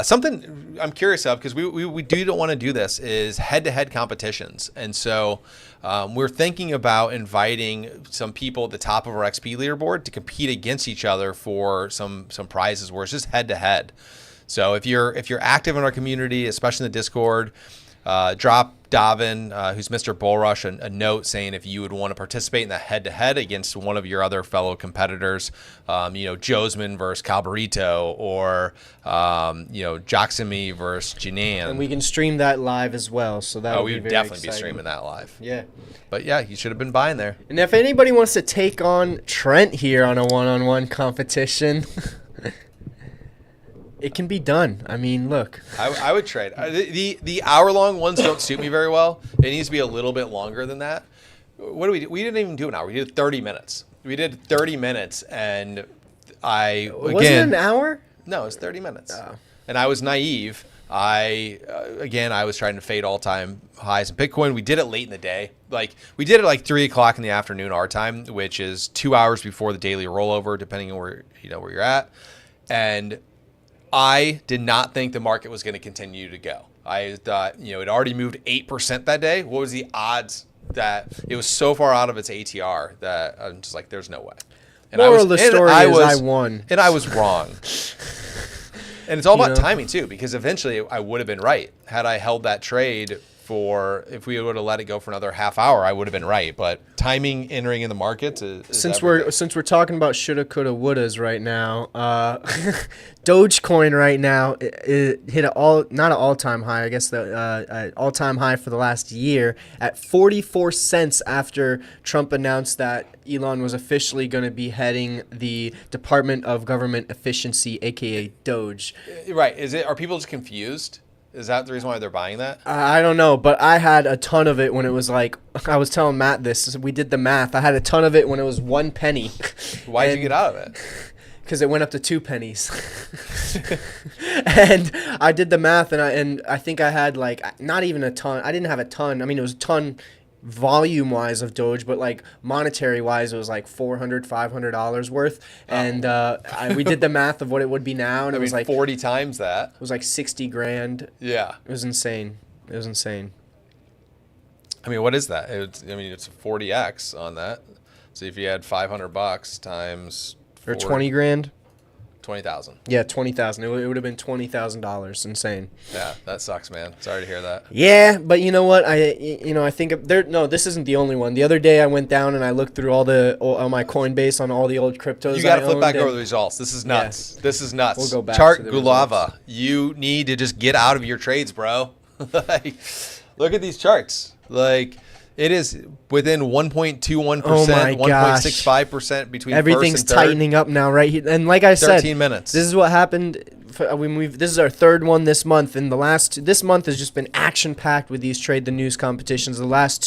Speaker 3: Something I'm curious of, because we don't want to do this, is head-to-head competitions. And so we're thinking about inviting some people at the top of our XP leaderboard to compete against each other for some prizes where it's just head-to-head. So if you're active in our community, especially in the Discord, drop Davin, who's Mr. BullRush, a note saying if you would want to participate in the head-to-head against one of your other fellow competitors, Josman versus Calbarito, or Joximy versus Janan.
Speaker 2: And we can stream that live as well, so that
Speaker 3: we would definitely be streaming that live.
Speaker 2: Yeah.
Speaker 3: But yeah, you should have been buying there.
Speaker 2: And if anybody wants to take on Trent here on a one-on-one competition, it can be done. I mean, look.
Speaker 3: I would trade. The hour-long ones don't suit me very well. It needs to be a little bit longer than that. What do we do? We didn't even do an hour. We did 30 minutes. We did 30 minutes, and
Speaker 2: Wasn't it an hour?
Speaker 3: No, it was 30 minutes.
Speaker 2: Oh.
Speaker 3: And I was naive. I was trying to fade all-time highs in Bitcoin. We did it late in the day. We did it like 3 o'clock in the afternoon our time, which is 2 hours before the daily rollover, depending on where you're at. And I did not think the market was going to continue to go. I thought, it already moved 8% that day. What was the odds that it was so far out of its ATR that I'm just like, there's no way. And
Speaker 2: Moral of the story is I won.
Speaker 3: And I was wrong. And it's all about timing too, because eventually I would have been right. Had I held that trade if we would have let it go for another half hour, I would have been right. But timing entering in the markets is
Speaker 2: since we're talking about shoulda, coulda, wouldas right now. Dogecoin right now it hit not an all-time high. I guess the all-time high for the last year at 44 cents after Trump announced that Elon was officially going to be heading the Department of Government Efficiency, aka Doge.
Speaker 3: Right? Are people just confused? Is that the reason why they're buying that?
Speaker 2: I don't know, but I had a ton of it when it was like, I was telling Matt this, we did the math. I had a ton of it when it was 1 penny.
Speaker 3: Why did you get out of it?
Speaker 2: Because it went up to 2 pennies. And I did the math, and I think I had not even a ton. I didn't have a ton. I mean, it was a ton volume-wise of Doge, but monetary-wise, it was $400, $500 worth. And we did the math of what it would be now, and it was
Speaker 3: 40 times that.
Speaker 2: It was 60 grand.
Speaker 3: Yeah.
Speaker 2: It was insane. It was insane.
Speaker 3: I mean, what is that? It's a 40x on that. So if you had $500 times
Speaker 2: 40, or 20 grand.
Speaker 3: 20,000.
Speaker 2: Yeah, 20,000. It would have been $20,000. Insane.
Speaker 3: Yeah, that sucks, man. Sorry to hear that.
Speaker 2: Yeah, but you know what? I think there. No, this isn't the only one. The other day I went down and I looked through all my Coinbase on all the old cryptos.
Speaker 3: You got to flip back over the results. This is nuts.
Speaker 2: Yeah.
Speaker 3: This is nuts.
Speaker 2: We'll go back
Speaker 3: Chart
Speaker 2: to the
Speaker 3: Gulava.
Speaker 2: results.
Speaker 3: You need to just get out of your trades, bro. Like, look at these charts. Like, it is within 1.21%,
Speaker 2: Oh my gosh.
Speaker 3: 1.65% between
Speaker 2: Everything's
Speaker 3: first and third.
Speaker 2: tightening up now, right here. And like I said,
Speaker 3: 13 minutes.
Speaker 2: This is what happened. This is our third one this month, and this month has just been action packed with these trade the news competitions. The last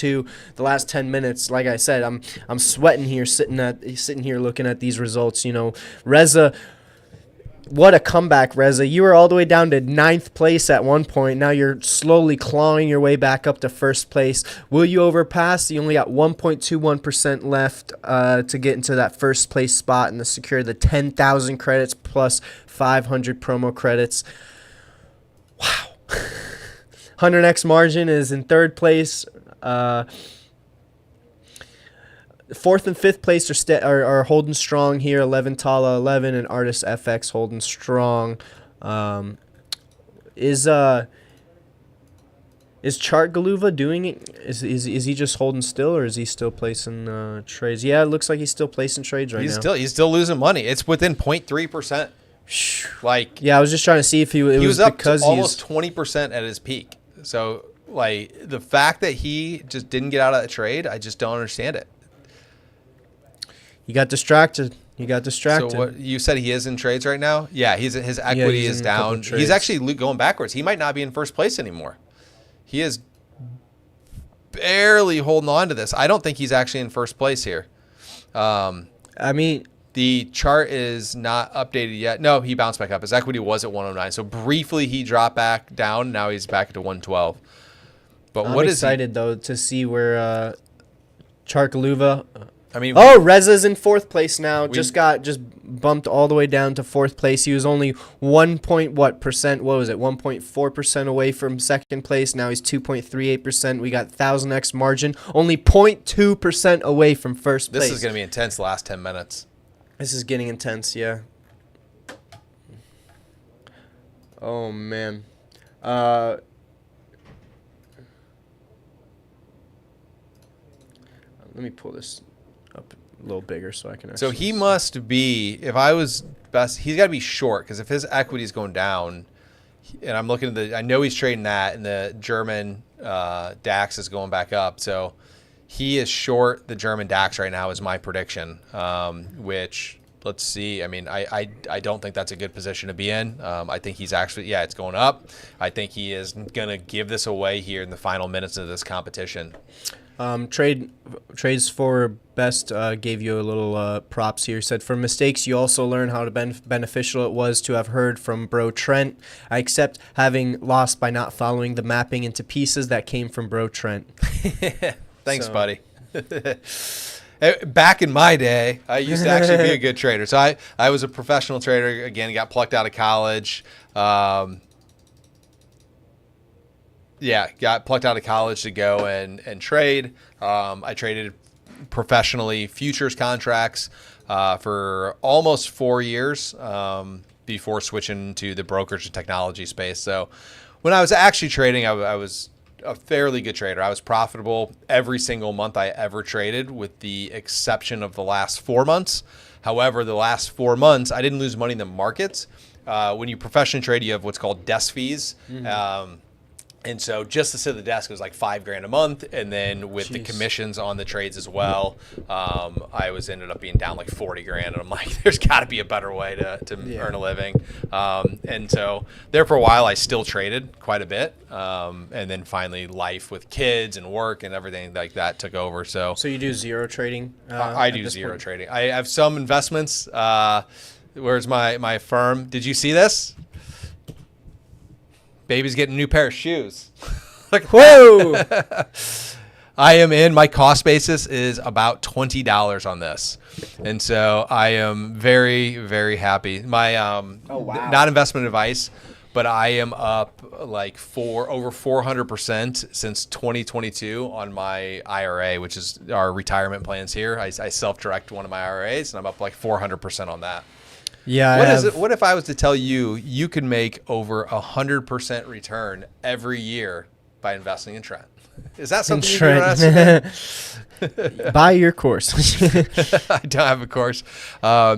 Speaker 2: 10 minutes, like I said, I'm sweating here, sitting here looking at these results. You know, Reza. What a comeback, Reza. You were all the way down to 9th place at one point. Now you're slowly clawing your way back up to first place. Will you overpass? You only got 1.21% left to get into that first place spot and to secure the 10,000 credits plus 500 promo credits. Wow. 100x margin is in third place. Fourth and fifth place are holding strong here. 11 Tala 11 and Artist FX holding strong. Is Chart Galuva doing it? Is he just holding still, or is he still placing trades? Yeah, it looks like he's still placing trades right now.
Speaker 3: He's still losing money. It's within 0.3%. Like,
Speaker 2: yeah, I was just trying to see if he was
Speaker 3: up
Speaker 2: because
Speaker 3: to almost 20% at his peak. So, like, the fact that he just didn't get out of that trade, I just don't understand it.
Speaker 2: He got distracted.
Speaker 3: So what you said, he is in trades right now? Yeah, his equity is down. He's actually going backwards. He might not be in first place anymore. He is barely holding on to this. I don't think he's actually in first place here.
Speaker 2: I mean,
Speaker 3: the chart is not updated yet. No, he bounced back up. His equity was at 109. So briefly he dropped back down. Now he's back to 112. But
Speaker 2: I'm excited though to see where Chart Galuva.
Speaker 3: I mean,
Speaker 2: Reza's in fourth place now. Just bumped all the way down to fourth place. He was only 1.4% away from second place. Now he's 2.38%. We got 1000x margin, only 0.2% away from first place.
Speaker 3: This is going to be intense the last 10 minutes.
Speaker 2: This is getting intense, yeah. Oh man. Let me pull this up a little bigger so I can actually.
Speaker 3: So he must be, if I was best, he's got to be short, because if his equity is going down, and I'm looking at I know he's trading that, and the German DAX is going back up. So he is short the German DAX right now is my prediction, which, let's see. I mean, I don't think that's a good position to be in. I think he's actually, it's going up. I think he is going to give this away here in the final minutes of this competition.
Speaker 2: Trades for Best gave you a little props here. He said, for mistakes, you also learn how beneficial it was to have heard from Bro Trent. I accept having lost by not following the mapping into pieces that came from Bro Trent.
Speaker 3: Thanks, buddy. Back in my day, I used to actually be a good trader. So I was a professional trader. Again, got plucked out of college. Got plucked out of college to go and trade. I traded professionally futures contracts for almost 4 years before switching to the brokerage and technology space. So when I was actually trading, I was a fairly good trader. I was profitable every single month I ever traded, with the exception of the last 4 months. However, the last 4 months, I didn't lose money in the markets. When you professionally trade, you have what's called desk fees. Mm-hmm. And so just to sit at the desk was like $5,000 a month, and then with the commissions on the trades as well, I ended up being down like $40,000, and I'm like, there's got to be a better way to earn a living. And so there for a while, I still traded quite a bit, and then finally life with kids and work and everything like that took over. So
Speaker 2: you do zero trading?
Speaker 3: I do zero trading. I have some investments. Where's my firm? Did you see this? Baby's getting a new pair of shoes.
Speaker 2: Whoa!
Speaker 3: I am in. My cost basis is about $20 on this, and so I am very, very happy. My not investment advice, but I am up like over 400% since 2022 on my IRA, which is our retirement plans here. I self-direct one of my IRAs, and I'm up like 400% on that.
Speaker 2: Yeah.
Speaker 3: What if I was to tell you you could make over 100% return every year by investing in Trent? Is that something you're interested in?
Speaker 2: Buy your course.
Speaker 3: I don't have a course. But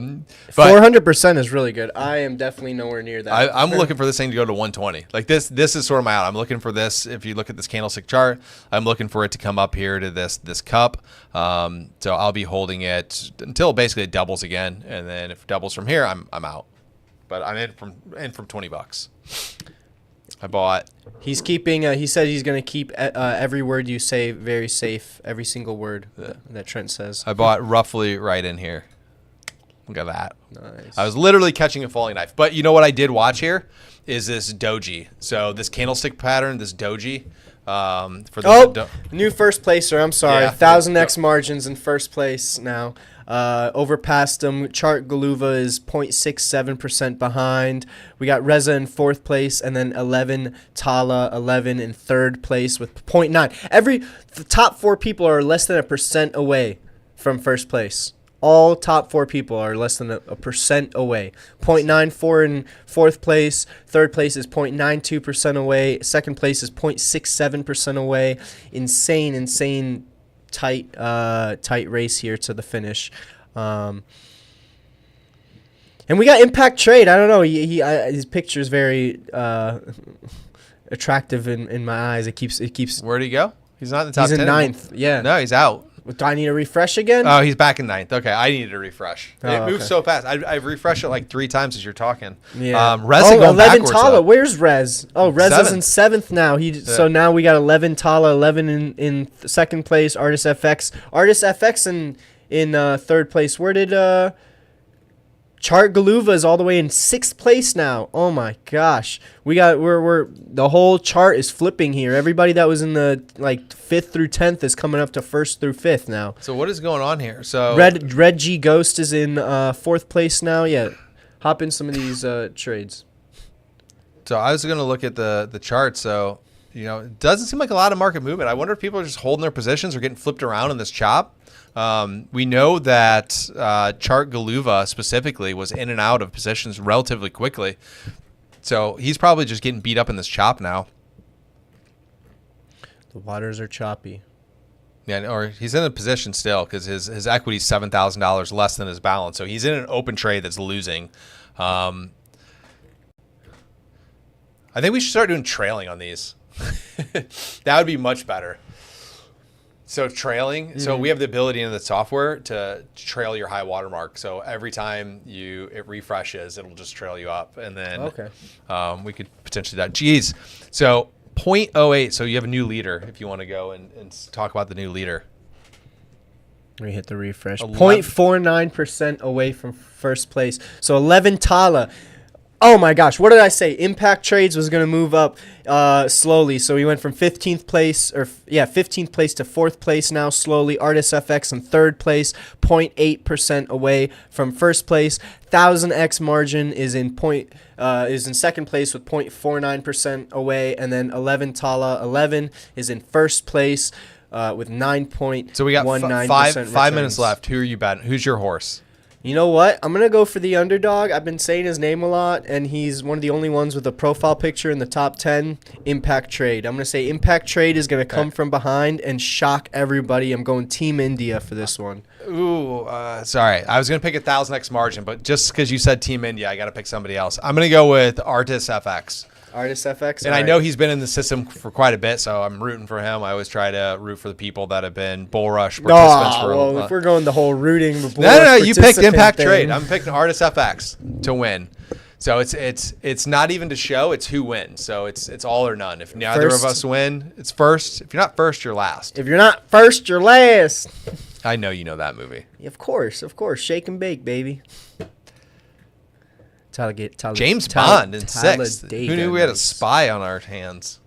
Speaker 2: 400% is really good. I am definitely nowhere near that.
Speaker 3: I'm looking for this thing to go to 120. Like this is sort of my out. I'm looking for this. If you look at this candlestick chart, I'm looking for it to come up here to this cup. So I'll be holding it until basically it doubles again, and then if it doubles from here, I'm out. But I'm in from $20. I bought.
Speaker 2: He's keeping. He said he's going to keep every word you say very safe. Every single word that Trent says.
Speaker 3: I bought roughly right in here. Look at that.
Speaker 2: Nice.
Speaker 3: I was literally catching a falling knife. But you know what I did watch here is this doji. So this candlestick pattern, this doji. For the
Speaker 2: new first placer. I'm sorry.
Speaker 3: Yeah.
Speaker 2: 1000x margins in first place now. Overpassed them. Chart Galuva is 0.67% behind. We got Reza in fourth place, and then 11 Tala 11 in third place with 0.9. The top 4 people are less than 1% away from first place. All top 4 people are less than 1% away. 0.94 in fourth place. Third place is 0.92% away. Second place is 0.67% away. Insane tight race here to the finish. And we got Impact Trade. I don't know. His picture is very attractive in my eyes. It keeps.
Speaker 3: Where'd he go? He's not in the top 10.
Speaker 2: He's in ninth. Yeah.
Speaker 3: No, he's out.
Speaker 2: Do I need to refresh again?
Speaker 3: Oh, he's back in ninth. Okay, I needed to refresh. It moves
Speaker 2: okay.
Speaker 3: so fast. I've refreshed it like 3 times as you're talking.
Speaker 2: Yeah.
Speaker 3: Rez going
Speaker 2: 11
Speaker 3: backwards,
Speaker 2: Tala.
Speaker 3: though.
Speaker 2: Where's Rez? Oh, Rez is in 7th now. So now we got 11 Tala, 11 in second place. Artist FX. Artist FX in third place. Where did Chart Galuva is all the way in 6th place now. Oh my gosh. We're the whole chart is flipping here. Everybody that was in the 5th through 10th is coming up to 1st through 5th now.
Speaker 3: So what is going on here? So
Speaker 2: Red G Ghost is in 4th place now. Yeah. Hop in some of these trades.
Speaker 3: So I was going to look at the chart. So, it doesn't seem like a lot of market movement. I wonder if people are just holding their positions or getting flipped around in this chop. We know that Chart Galuva specifically was in and out of positions relatively quickly. So he's probably just getting beat up in this chop now.
Speaker 2: The waters are choppy.
Speaker 3: Yeah, or he's in a position still because his equity is $7,000 less than his balance. So he's in an open trade that's losing. I think we should start doing trailing on these. That would be much better. So trailing, so we have the ability in the software to trail your high water mark. So every time it refreshes, it'll just trail you up. And then we could potentially do that. Geez. So 0.08. So you have a new leader if you want to go and talk about the new leader.
Speaker 2: We hit the refresh. 0.49% away from first place. So 11 Tala. Oh my gosh, what did I say? Impact Trades was going to move up slowly. So we went from 15th place to 4th place now slowly. Artist FX in 3rd place, 0.8% away from first place. 1000x margin is in 2nd place with 0.49% away, and then 11 Tala 11 is in 1st place with 9.19%.
Speaker 3: So we got 5 minutes left. Who are you betting? Who's your horse?
Speaker 2: You know what? I'm going to go for the underdog. I've been saying his name a lot, and he's one of the only ones with a profile picture in the top 10, Impact Trade. I'm going to say Impact Trade is going to come from behind and shock everybody. I'm going Team India for this one.
Speaker 3: Ooh, sorry. I was going to pick 1000x margin, but just because you said Team India, I got to pick somebody else. I'm going to go with Artist FX.
Speaker 2: Artist FX?
Speaker 3: And I know he's been in the system for quite a bit, so I'm rooting for him. I always try to root for the people that have been BullRush participants for a
Speaker 2: well, if we're going the whole rooting for
Speaker 3: No, you picked Impact Trade. I'm picking Artist FX to win. So it's not even to show, it's who wins. So it's all or none. If neither of us win, it's first. If you're not first, you're last.
Speaker 2: If you're not first, you're last.
Speaker 3: I know you know that movie.
Speaker 2: Of course. Shake and bake, baby.
Speaker 3: James Bond in 6th. Who knew we had a spy on our hands?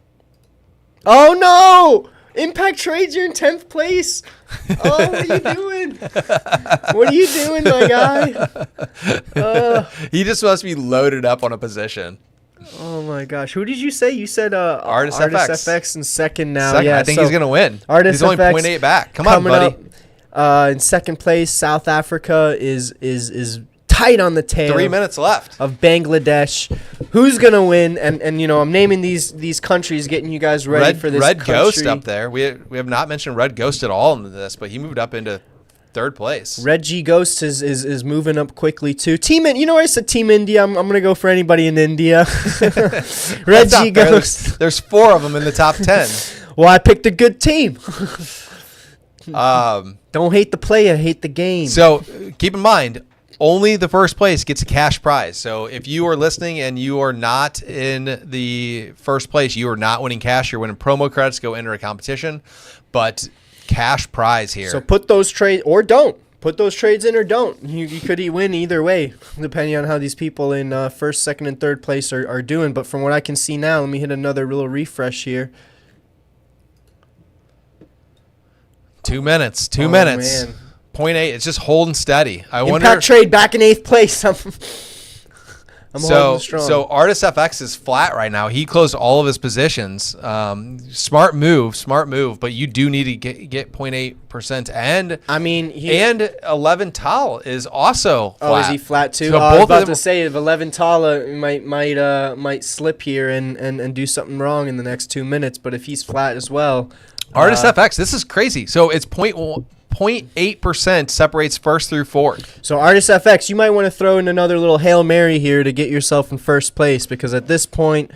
Speaker 2: Oh no! Impact Trades, you're in 10th place. Oh, what are you doing? What are you doing, my guy?
Speaker 3: He just must be loaded up on a position.
Speaker 2: Oh my gosh! Who did you say? You said
Speaker 3: Artist
Speaker 2: FX in 2nd now.
Speaker 3: Yeah, I think he's gonna win.
Speaker 2: Artist
Speaker 3: he's only
Speaker 2: FX
Speaker 3: 0.8 back. Come on, buddy.
Speaker 2: Up, in 2nd place, South Africa is tight on the tail.
Speaker 3: 3 minutes left.
Speaker 2: Of Bangladesh. Who's going to win? And I'm naming these countries, getting you guys ready for this
Speaker 3: Red
Speaker 2: country.
Speaker 3: Ghost up there. We have not mentioned Red Ghost at all in this, but he moved up into third place.
Speaker 2: Red G Ghost is moving up quickly too. I said Team India. I'm gonna go for anybody in India. Red G Ghost.
Speaker 3: There's 4 of them in the top 10.
Speaker 2: Well, I picked a good team. Don't hate the player, hate the game.
Speaker 3: So keep in mind, only the first place gets a cash prize. So if you are listening and you are not in the first place, you are not winning cash. You're winning promo credits. Go enter a competition, but cash prize here.
Speaker 2: So put those trades or don't. Put those trades in or don't. You could win either way, depending on how these people in first, second, and third place are doing. But from what I can see now, let me hit another little refresh here.
Speaker 3: 2 mints. 2 minutes.
Speaker 2: Man.
Speaker 3: 0.8. It's just holding steady. I wonder.
Speaker 2: Impact trade back in 8th place. I'm holding strong.
Speaker 3: So Artis FX is flat right now. He closed all of his positions. Smart move, but you do need to get 0.8%. And
Speaker 2: I mean,
Speaker 3: and 11 Tal is also flat.
Speaker 2: Oh, is he flat too?
Speaker 3: So
Speaker 2: I was
Speaker 3: both
Speaker 2: about
Speaker 3: of them,
Speaker 2: to say if 11 Tala might slip here and do something wrong in the next 2 minutes, but if he's flat as well,
Speaker 3: Artis FX, this is crazy. So it's 0.8% separates first through fourth.
Speaker 2: So Artis FX, you might want to throw in another little Hail Mary here to get yourself in first place, because at this point,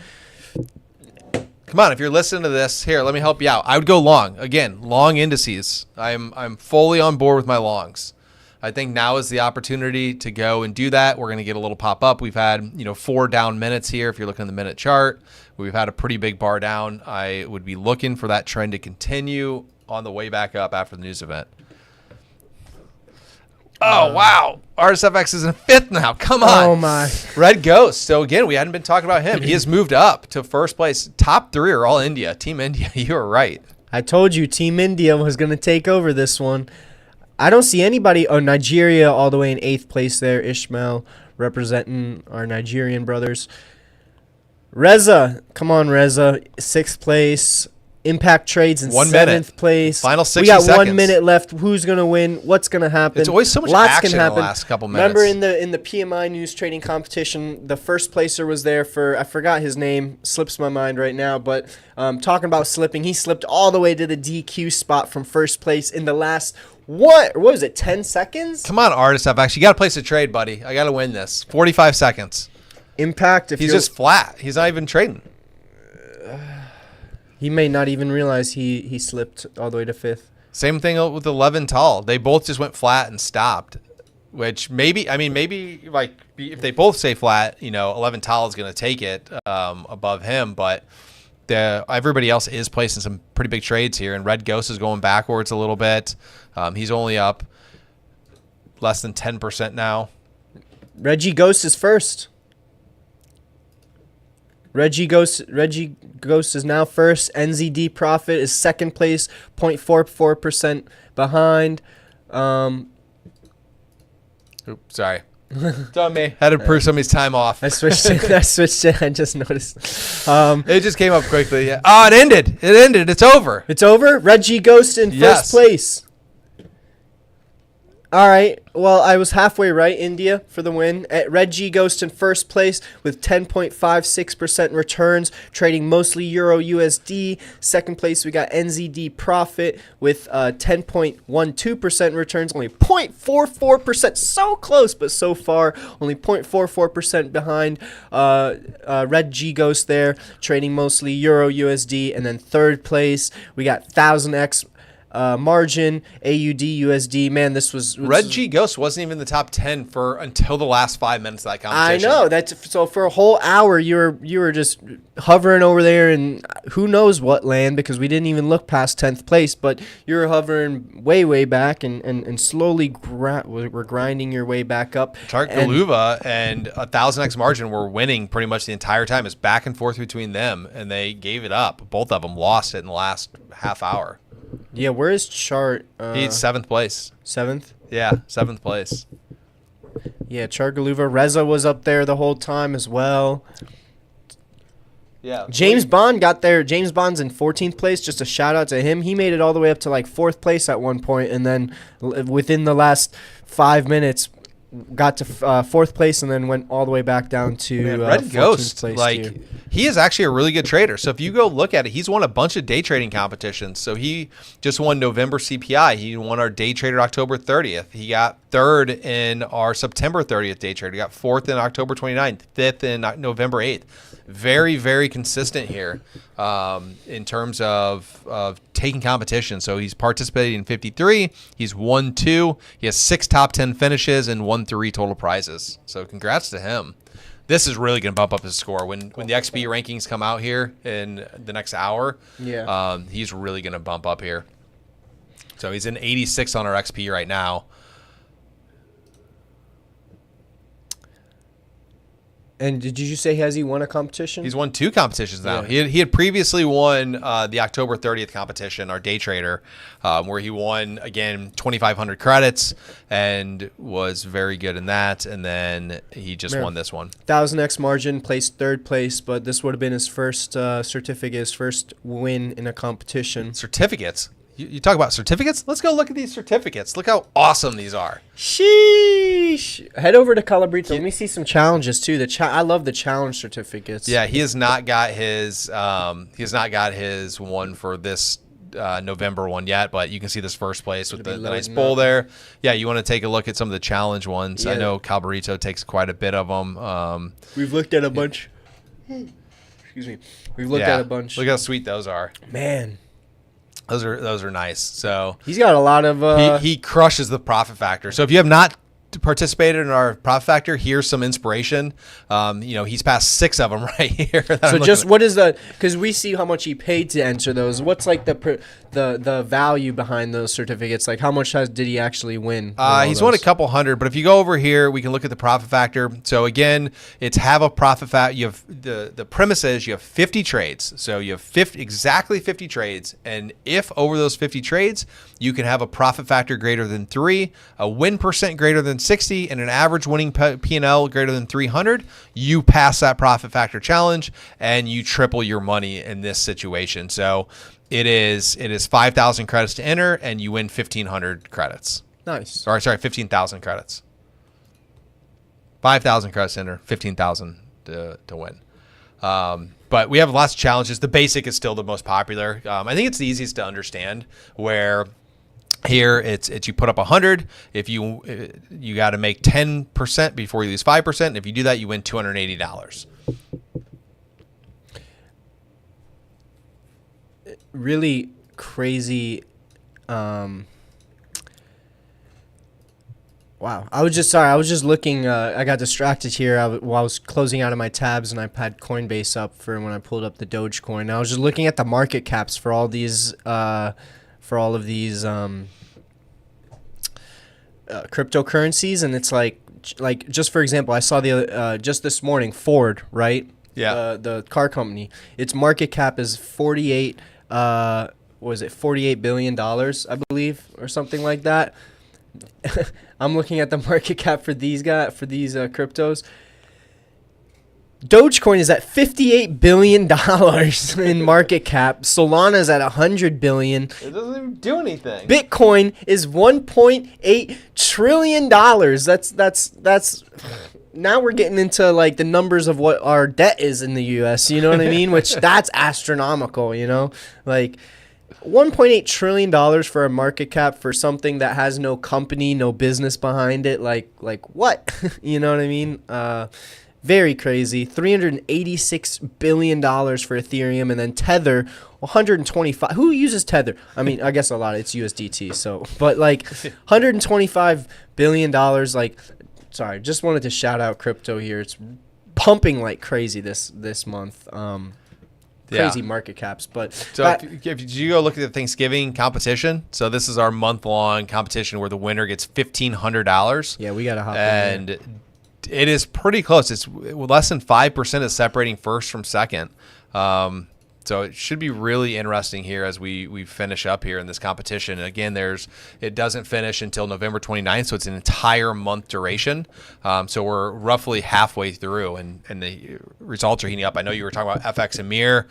Speaker 3: come on, if you're listening to this, here, let me help you out. I would go long. Again, long indices. I'm fully on board with my longs. I think now is the opportunity to go and do that. We're going to get a little pop up. We've had 4 down minutes here. If you're looking at the minute chart, we've had a pretty big bar down. I would be looking for that trend to continue on the way back up after the news event. Oh, wow. RSFX is in 5th now. Come on.
Speaker 2: Oh, my.
Speaker 3: Red Ghost. So, again, we hadn't been talking about him. He has moved up to first place. Top 3 are all India. Team India. You were right.
Speaker 2: I told you Team India was going to take over this one. I don't see anybody. Oh, Nigeria all the way in 8th place there. Ishmael representing our Nigerian brothers. Reza. Come on, Reza. 6th place. Impact Trades in
Speaker 3: 1
Speaker 2: 7th
Speaker 3: minute.
Speaker 2: place.
Speaker 3: Final 60
Speaker 2: We got
Speaker 3: seconds.
Speaker 2: 1 minute left. Who's going to win? What's going to happen?
Speaker 3: It's always so much
Speaker 2: Lots
Speaker 3: action
Speaker 2: can
Speaker 3: in
Speaker 2: happen.
Speaker 3: the last couple minutes.
Speaker 2: Remember in the PMI news trading competition, the first placer was there for, I forgot his name, slips my mind right now, but talking about slipping, he slipped all the way to the DQ spot from first place in the last, what was it, 10 seconds?
Speaker 3: Come on, Artis FX. You got to place a trade, buddy. I got to win this. 45 seconds.
Speaker 2: Impact. If
Speaker 3: He's just flat. He's not even trading.
Speaker 2: He may not even realize he slipped all the way to 5th.
Speaker 3: Same thing with 11 Tall. They both just went flat and stopped, which maybe like if they both stay flat, 11 Tall is going to take it above him, but everybody else is placing some pretty big trades here, and Red Ghost is going backwards a little bit. He's only up less than 10% now.
Speaker 2: Reggie Ghost is first. Reggie Ghost is now first. NZD Profit is second place, 0.44% behind.
Speaker 3: Oops, sorry. It's on me. Had to approve somebody's time off.
Speaker 2: I switched it. I just noticed.
Speaker 3: It just came up quickly. Yeah. Oh, it ended. It's over.
Speaker 2: It's over? Reggie Ghost in first place. All right. Well, I was halfway right. India for the win. Red G Ghost in first place with 10.56% returns, trading mostly Euro USD. Second place, we got NZD Profit with 10.12% returns, only 0.44%. So close, but so far only 0.44% behind Red G Ghost there, trading mostly Euro USD. And then third place, we got 1000X. Margin, AUD, USD. Man, this was
Speaker 3: Red G Ghost wasn't even in the top 10 until the last 5 minutes of that competition.
Speaker 2: I know that's so. For a whole hour, you were just hovering over there, and who knows what land, because we didn't even look past 10th place. But you were hovering way back, and slowly we're grinding your way back up.
Speaker 3: Tark Galuva and 1000X Margin were winning pretty much the entire time. It's back and forth between them, and they gave it up. Both of them lost it in the last half hour.
Speaker 2: Yeah, where is Chart?
Speaker 3: He's 7th place.
Speaker 2: 7th?
Speaker 3: Yeah, 7th place.
Speaker 2: Yeah, Chart Galuva. Reza was up there the whole time as well.
Speaker 3: Yeah.
Speaker 2: James Bond got there. James Bond's in 14th place. Just a shout out to him. He made it all the way up to like 4th place at one point, and then within the last 5 minutes, got to fourth place and then went all the way back down to
Speaker 3: Red
Speaker 2: 14th
Speaker 3: Ghost,
Speaker 2: place
Speaker 3: like
Speaker 2: tier.
Speaker 3: he is actually a really good trader. So if you go look at it, he's won a bunch of day trading competitions. So he just won November CPI. He won our day trader October 30th. He got third in our September 30th day trader. He got fourth in October 29th, fifth in November 8th. Very, very consistent here in terms of taking competition. So he's participated in 53. He's won 2. He has 6 top 10 finishes and won 3 total prizes. So congrats to him. This is really going to bump up his score. When the XP rankings come out here in the next hour, he's really going to bump up here. So he's in 86 on our XP right now.
Speaker 2: And did you say has he won a competition?
Speaker 3: He's won 2 competitions now.
Speaker 2: Yeah.
Speaker 3: He had previously won the October 30th competition, our day trader, where he won, again, 2,500 credits and was very good in that. And then he just won this one.
Speaker 2: 1000x margin, placed third place, but this would have been his first certificate, his first win in a competition.
Speaker 3: Certificates. You talk about certificates? Let's go look at these certificates. Look how awesome these are.
Speaker 2: Sheesh. Head over to Calabrito. Let me see some challenges too. I love the challenge certificates.
Speaker 3: Yeah, he has not got his one for this November one yet, but you can see this first place with the nice bowl there. Yeah, you want to take a look at some of the challenge ones. Yeah. I know Calabrito takes quite a bit of them.
Speaker 2: We've looked at a bunch. Excuse me. We've looked at a bunch.
Speaker 3: Look how sweet those are.
Speaker 2: Man.
Speaker 3: Those are nice. So
Speaker 2: he's got a lot of.
Speaker 3: He crushes the profit factor. So if you have not participated in our profit factor, here's some inspiration. He's passed 6 of them right here.
Speaker 2: So just what is the? Because we see how much he paid to enter those. What's like the value behind those certificates? Like how much did he actually win?
Speaker 3: He's won a couple hundred. But if you go over here, we can look at the profit factor. So again, it's have a profit factor. You have the premise is you have 50 trades. So you have exactly 50 trades, and if over those 50 trades, you can have a profit factor greater than 3, a win percent greater than 60, and an average winning P&L greater than 300, you pass that profit factor challenge and you triple your money in this situation. So it is 5,000 credits to enter and you win 1,500 credits.
Speaker 2: Nice.
Speaker 3: Sorry, 15,000 credits. 5,000 credits to enter, 15,000 to win. But we have lots of challenges. The basic is still the most popular. I think it's the easiest to understand, where here it's you put up 100. If you got to make 10% before you lose 5%. And if you do that, you win $280.
Speaker 2: Really crazy. Wow. I was just looking. I got distracted here while I was closing out of my tabs, and I had Coinbase up for when I pulled up the Dogecoin. I was just looking at the market caps for all these, cryptocurrencies, and it's like just for example, I saw just this morning Ford, right?
Speaker 3: Yeah.
Speaker 2: The car company. Its market cap is $48 billion, I believe, or something like that. I'm looking at the market cap for these cryptos. Dogecoin is at $58 billion in market cap. Solana is at $100 billion.
Speaker 3: It doesn't even do anything.
Speaker 2: Bitcoin is $1.8 trillion. That's now we're getting into like the numbers of what our debt is in the US, you know what I mean? Which that's astronomical, you know? Like $1.8 trillion for a market cap for something that has no company, no business behind it. Like what? You know what I mean? Very crazy. $386 billion for Ethereum, and then Tether, 125. Who uses Tether? I mean, I guess a lot. It's USDT. So, but like $125 billion. Like, sorry, just wanted to shout out crypto here. It's pumping like crazy this month. Crazy market caps. But
Speaker 3: so if you go look at the Thanksgiving competition, so this is our month-long competition where the winner gets $1,500.
Speaker 2: Yeah, we gotta hop
Speaker 3: and
Speaker 2: in.
Speaker 3: It is pretty close. It's less than 5% is separating first from second. So So it should be really interesting here as we finish up here in this competition. And again, it doesn't finish until November 29th, so it's an entire month duration. So we're roughly halfway through, and the results are heating up. I know you were talking about FX Amir.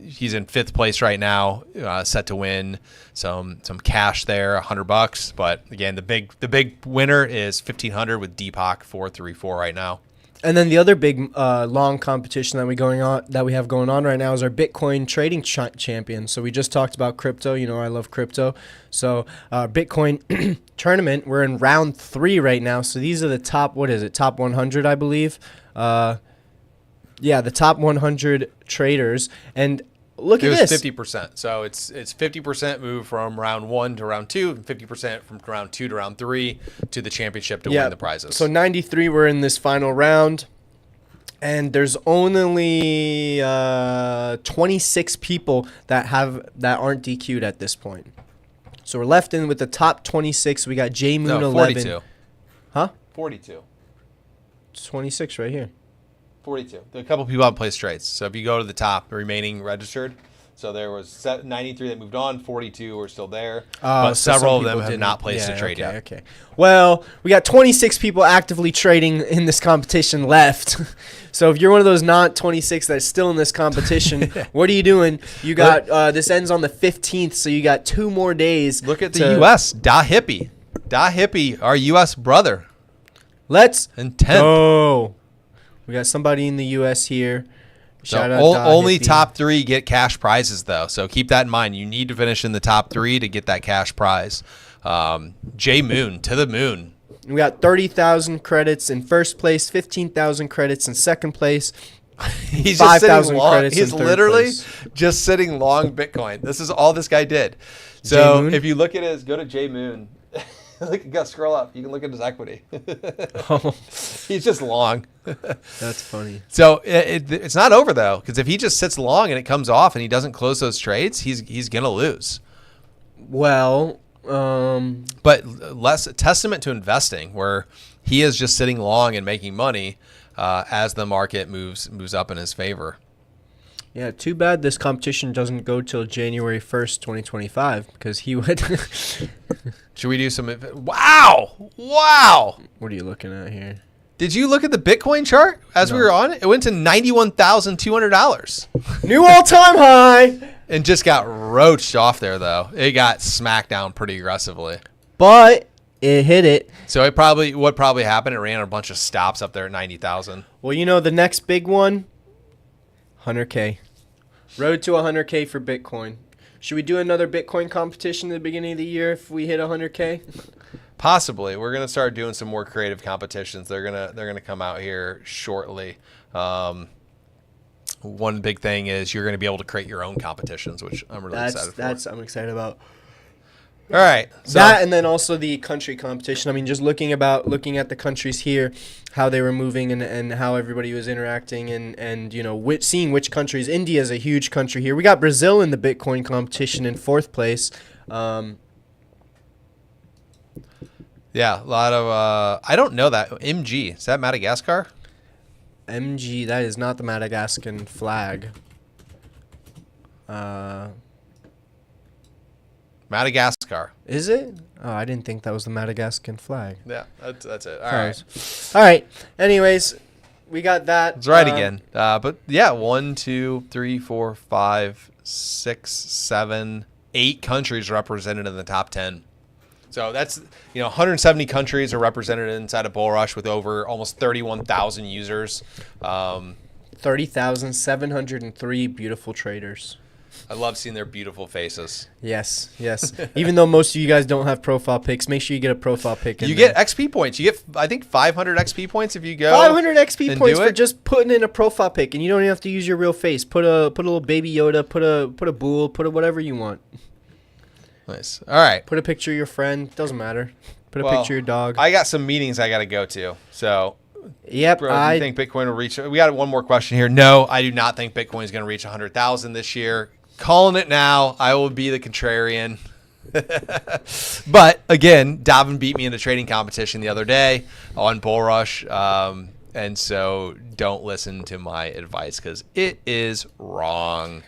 Speaker 3: He's in 5th place right now, set to win some cash there, $100. But again, the big winner is 1,500 with Deepak 434 right now.
Speaker 2: And then the other big long competition that we have going on right now is our Bitcoin trading champion. So we just talked about crypto. You know, I love crypto. So Bitcoin tournament, we're in round 3 right now. So these are the top, top 100, I believe. The top 100 traders. And look at this.
Speaker 3: It was 50%. So it's 50% move from round 1 to round 2, and 50% from round 2 to round 3 to the championship to win the prizes.
Speaker 2: So 93 we're in this final round, and there's only 26 people that aren't DQ'd at this point. So we're left in with the top 26. We got J Moon 11.
Speaker 3: 42.
Speaker 2: Huh?
Speaker 3: 42.
Speaker 2: 26 right here.
Speaker 3: 42. There are a couple people haven't placed trades. So if you go to the top, the remaining registered. So there was 93 that moved on, 42 are still there, but
Speaker 2: so
Speaker 3: several of
Speaker 2: some
Speaker 3: them
Speaker 2: people
Speaker 3: have not placed a trade yet.
Speaker 2: Okay. Well, we got 26 people actively trading in this competition left. So if you're one of those not 26 that's still in this competition, what are you doing? You got this ends on the 15th, so you got 2 more days.
Speaker 3: Look at the U.S. Da Hippie, our U.S. brother.
Speaker 2: Let's
Speaker 3: and 10th.
Speaker 2: go. We got somebody in the U.S. here. Shout out
Speaker 3: only
Speaker 2: Hippie.
Speaker 3: top 3 get cash prizes, though. So keep that in mind. You need to finish in the top 3 to get that cash prize. J Moon to the moon.
Speaker 2: We got 30,000 credits in first place, 15,000 credits in second place.
Speaker 3: He's
Speaker 2: 5,000 credits.
Speaker 3: He's
Speaker 2: in third
Speaker 3: literally
Speaker 2: place.
Speaker 3: just sitting long Bitcoin. This is all this guy did. So if you look at go to J Moon. Scroll up. You can look at his equity. He's just long.
Speaker 2: That's funny.
Speaker 3: So it's not over, though, because if he just sits long and it comes off and he doesn't close those trades, he's going to lose.
Speaker 2: Well,
Speaker 3: but less a testament to investing, where he is just sitting long and making money as the market moves up in his favor.
Speaker 2: Yeah, too bad this competition doesn't go till January 1st, 2025, because he would.
Speaker 3: Should we do some? Wow!
Speaker 2: What are you looking at here?
Speaker 3: Did you look at the Bitcoin chart as we were on it? It went to $91,200.
Speaker 2: New all-time high!
Speaker 3: And just got roached off there, though. It got smacked down pretty aggressively.
Speaker 2: But it hit it.
Speaker 3: So what probably happened, it ran a bunch of stops up there at 90,000.
Speaker 2: Well, you know, the next big one, 100K. Road to 100K for Bitcoin. Should we do another Bitcoin competition at the beginning of the year if we hit 100K?
Speaker 3: Possibly. We're going to start doing some more creative competitions. They're going to come out here shortly. One big thing is you're going to be able to create your own competitions, which I'm really excited for.
Speaker 2: I'm excited about.
Speaker 3: All right. So
Speaker 2: that, and then also the country competition. I mean, just looking at the countries here, how they were moving and how everybody was interacting and you know, seeing which countries. India is a huge country here. We got Brazil in the Bitcoin competition in 4th place.
Speaker 3: Yeah, a lot of I don't know that. MG, is that Madagascar?
Speaker 2: MG, that is not the Madagascan flag.
Speaker 3: Madagascar.
Speaker 2: Is it? Oh, I didn't think that was the Madagascan flag.
Speaker 3: Yeah, that's it.
Speaker 2: All right. Anyways, we got that.
Speaker 3: It's right again. But yeah, 1, 2, 3, 4, 5, 6, 7, 8 countries represented in the top 10. So that's, 170 countries are represented inside of BullRush with over almost 31,000 users.
Speaker 2: 30,703 beautiful traders.
Speaker 3: I love seeing their beautiful faces.
Speaker 2: Yes. Even though most of you guys don't have profile pics, make sure you get a profile pic.
Speaker 3: You get XP points. You get, I think, 500 XP points if you go.
Speaker 2: 500 XP points for just putting in a profile pic, and you don't even have to use your real face. Put a little baby Yoda. Put a bull. Put whatever you want.
Speaker 3: Nice. All right.
Speaker 2: Put a picture of your friend. Doesn't matter. Put a picture of your dog.
Speaker 3: I got some meetings I got to go to. So,
Speaker 2: yep.
Speaker 3: Bro, do you think Bitcoin will reach? We got one more question here. No, I do not think Bitcoin is going to reach 100,000 this year. Calling it now. I will be the contrarian. But again, Davin beat me in a trading competition the other day on BullRush. And so don't listen to my advice because it is wrong.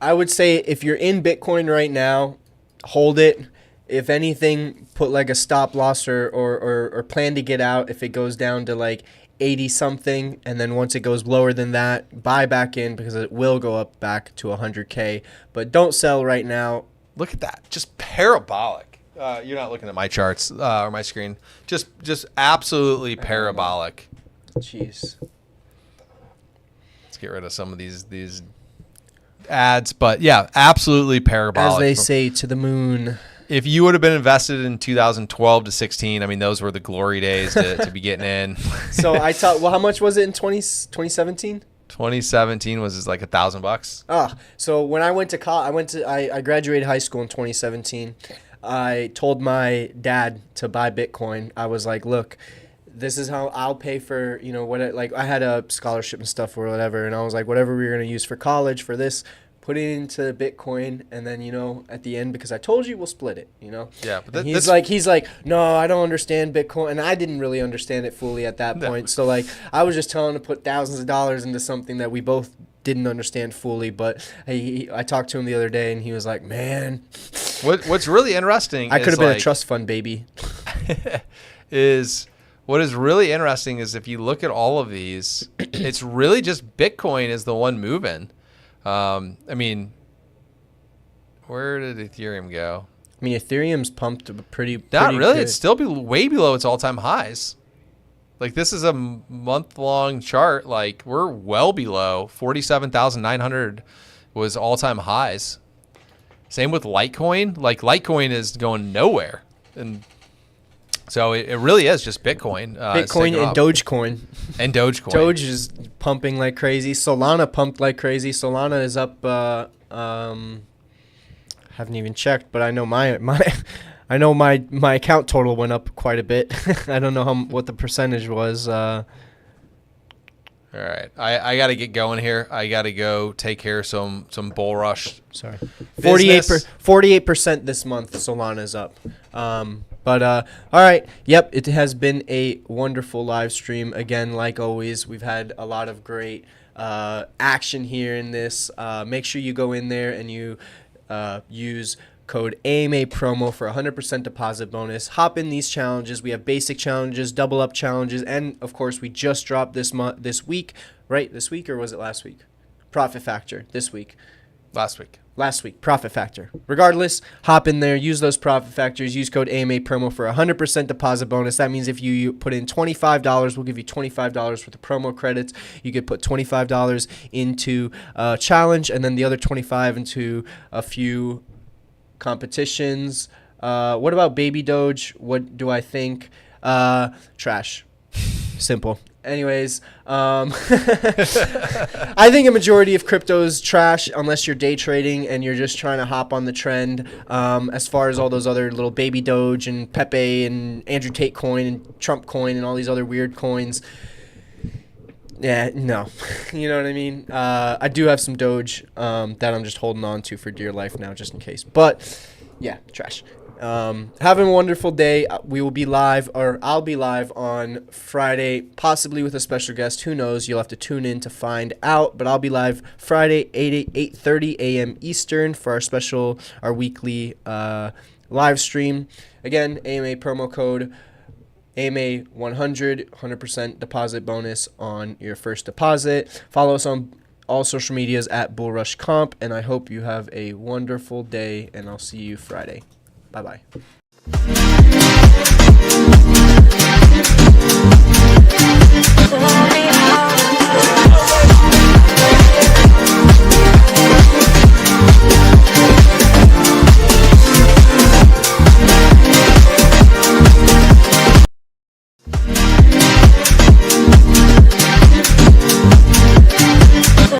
Speaker 2: I would say if you're in Bitcoin right now, hold it. If anything, put like a stop loss or plan to get out if it goes down to like 80 something, and then once it goes lower than that, buy back in because it will go up back to 100K. But don't sell right now.
Speaker 3: Look at that, just parabolic. You're not looking at my charts or my screen. Just absolutely parabolic.
Speaker 2: Jeez.
Speaker 3: Let's get rid of some of these ads, but yeah, absolutely parabolic.
Speaker 2: As they say, to the moon.
Speaker 3: If you would have been invested in 2012 to 16, I mean, those were the glory days to be getting in.
Speaker 2: So I thought, well, how much was it in 2017?
Speaker 3: 2017 was like $1,000.
Speaker 2: Ah, so when I went to college, I graduated high school in 2017. I told my dad to buy Bitcoin. I was like, look, this is how I'll pay for, like I had a scholarship and stuff or whatever. And I was like, whatever we're going to use for college for this, put it into Bitcoin, and then at the end, because I told you, we'll split it.
Speaker 3: Yeah, but
Speaker 2: he's like, no, I don't understand Bitcoin, and I didn't really understand it fully at that point. So like, I was just telling him to put thousands of dollars into something that we both didn't understand fully. But I talked to him the other day, and he was like, man,
Speaker 3: what's really interesting?
Speaker 2: I could have been a trust fund baby.
Speaker 3: What is really interesting is if you look at all of these, it's really just Bitcoin is the one moving. I mean, where did Ethereum go?
Speaker 2: I mean, Ethereum's pumped pretty
Speaker 3: Not really.
Speaker 2: good.
Speaker 3: It's still way below its all-time highs. Like, this is a month-long chart. Like, we're well below 47,900 was all-time highs. Same with Litecoin. Like, Litecoin is going nowhere. And so it really is just Bitcoin.
Speaker 2: Bitcoin and Dogecoin.
Speaker 3: And Dogecoin.
Speaker 2: Doge is pumping like crazy. Solana pumped like crazy. Solana is up. Haven't even checked, but I know my account total went up quite a bit. I don't know what the percentage was.
Speaker 3: All right, I got to get going here. I got to go take care of some BullRush.
Speaker 2: Sorry, 48% this month. Solana's up. But all right, yep, it has been a wonderful live stream. Again, like always, we've had a lot of great action here in this. Make sure you go in there and you use code AMA promo for 100% deposit bonus. Hop in these challenges. We have basic challenges, double up challenges, and of course, we just dropped this week, right? This week, or was it last week? Profit Factor this week. Last week, Profit Factor. Regardless, hop in there, use those Profit Factors, use code AMA promo for 100% deposit bonus. That means if you put in $25, we'll give you $25 worth of promo credits. You could put $25 into a challenge, and then the other $25 into a few competitions. What about Baby Doge? What do I think? Trash. Simple. Anyways, I think a majority of crypto is trash unless you're day trading and you're just trying to hop on the trend. As far as all those other little Baby Doge and Pepe and Andrew Tate coin and Trump coin and all these other weird coins, yeah, no. You know what I mean? I do have some Doge that I'm just holding on to for dear life now just in case. But, yeah, trash. Have a wonderful day. We will be live, or I'll be live on Friday, possibly with a special guest. Who knows? You'll have to tune in to find out. But I'll be live Friday, 8:30 a.m. Eastern for our weekly live stream. Again, AMA promo code AMA 100% deposit bonus on your first deposit. Follow us on all social medias at BullRush Comp, and I hope you have a wonderful day, and I'll see you Friday. Bye-bye.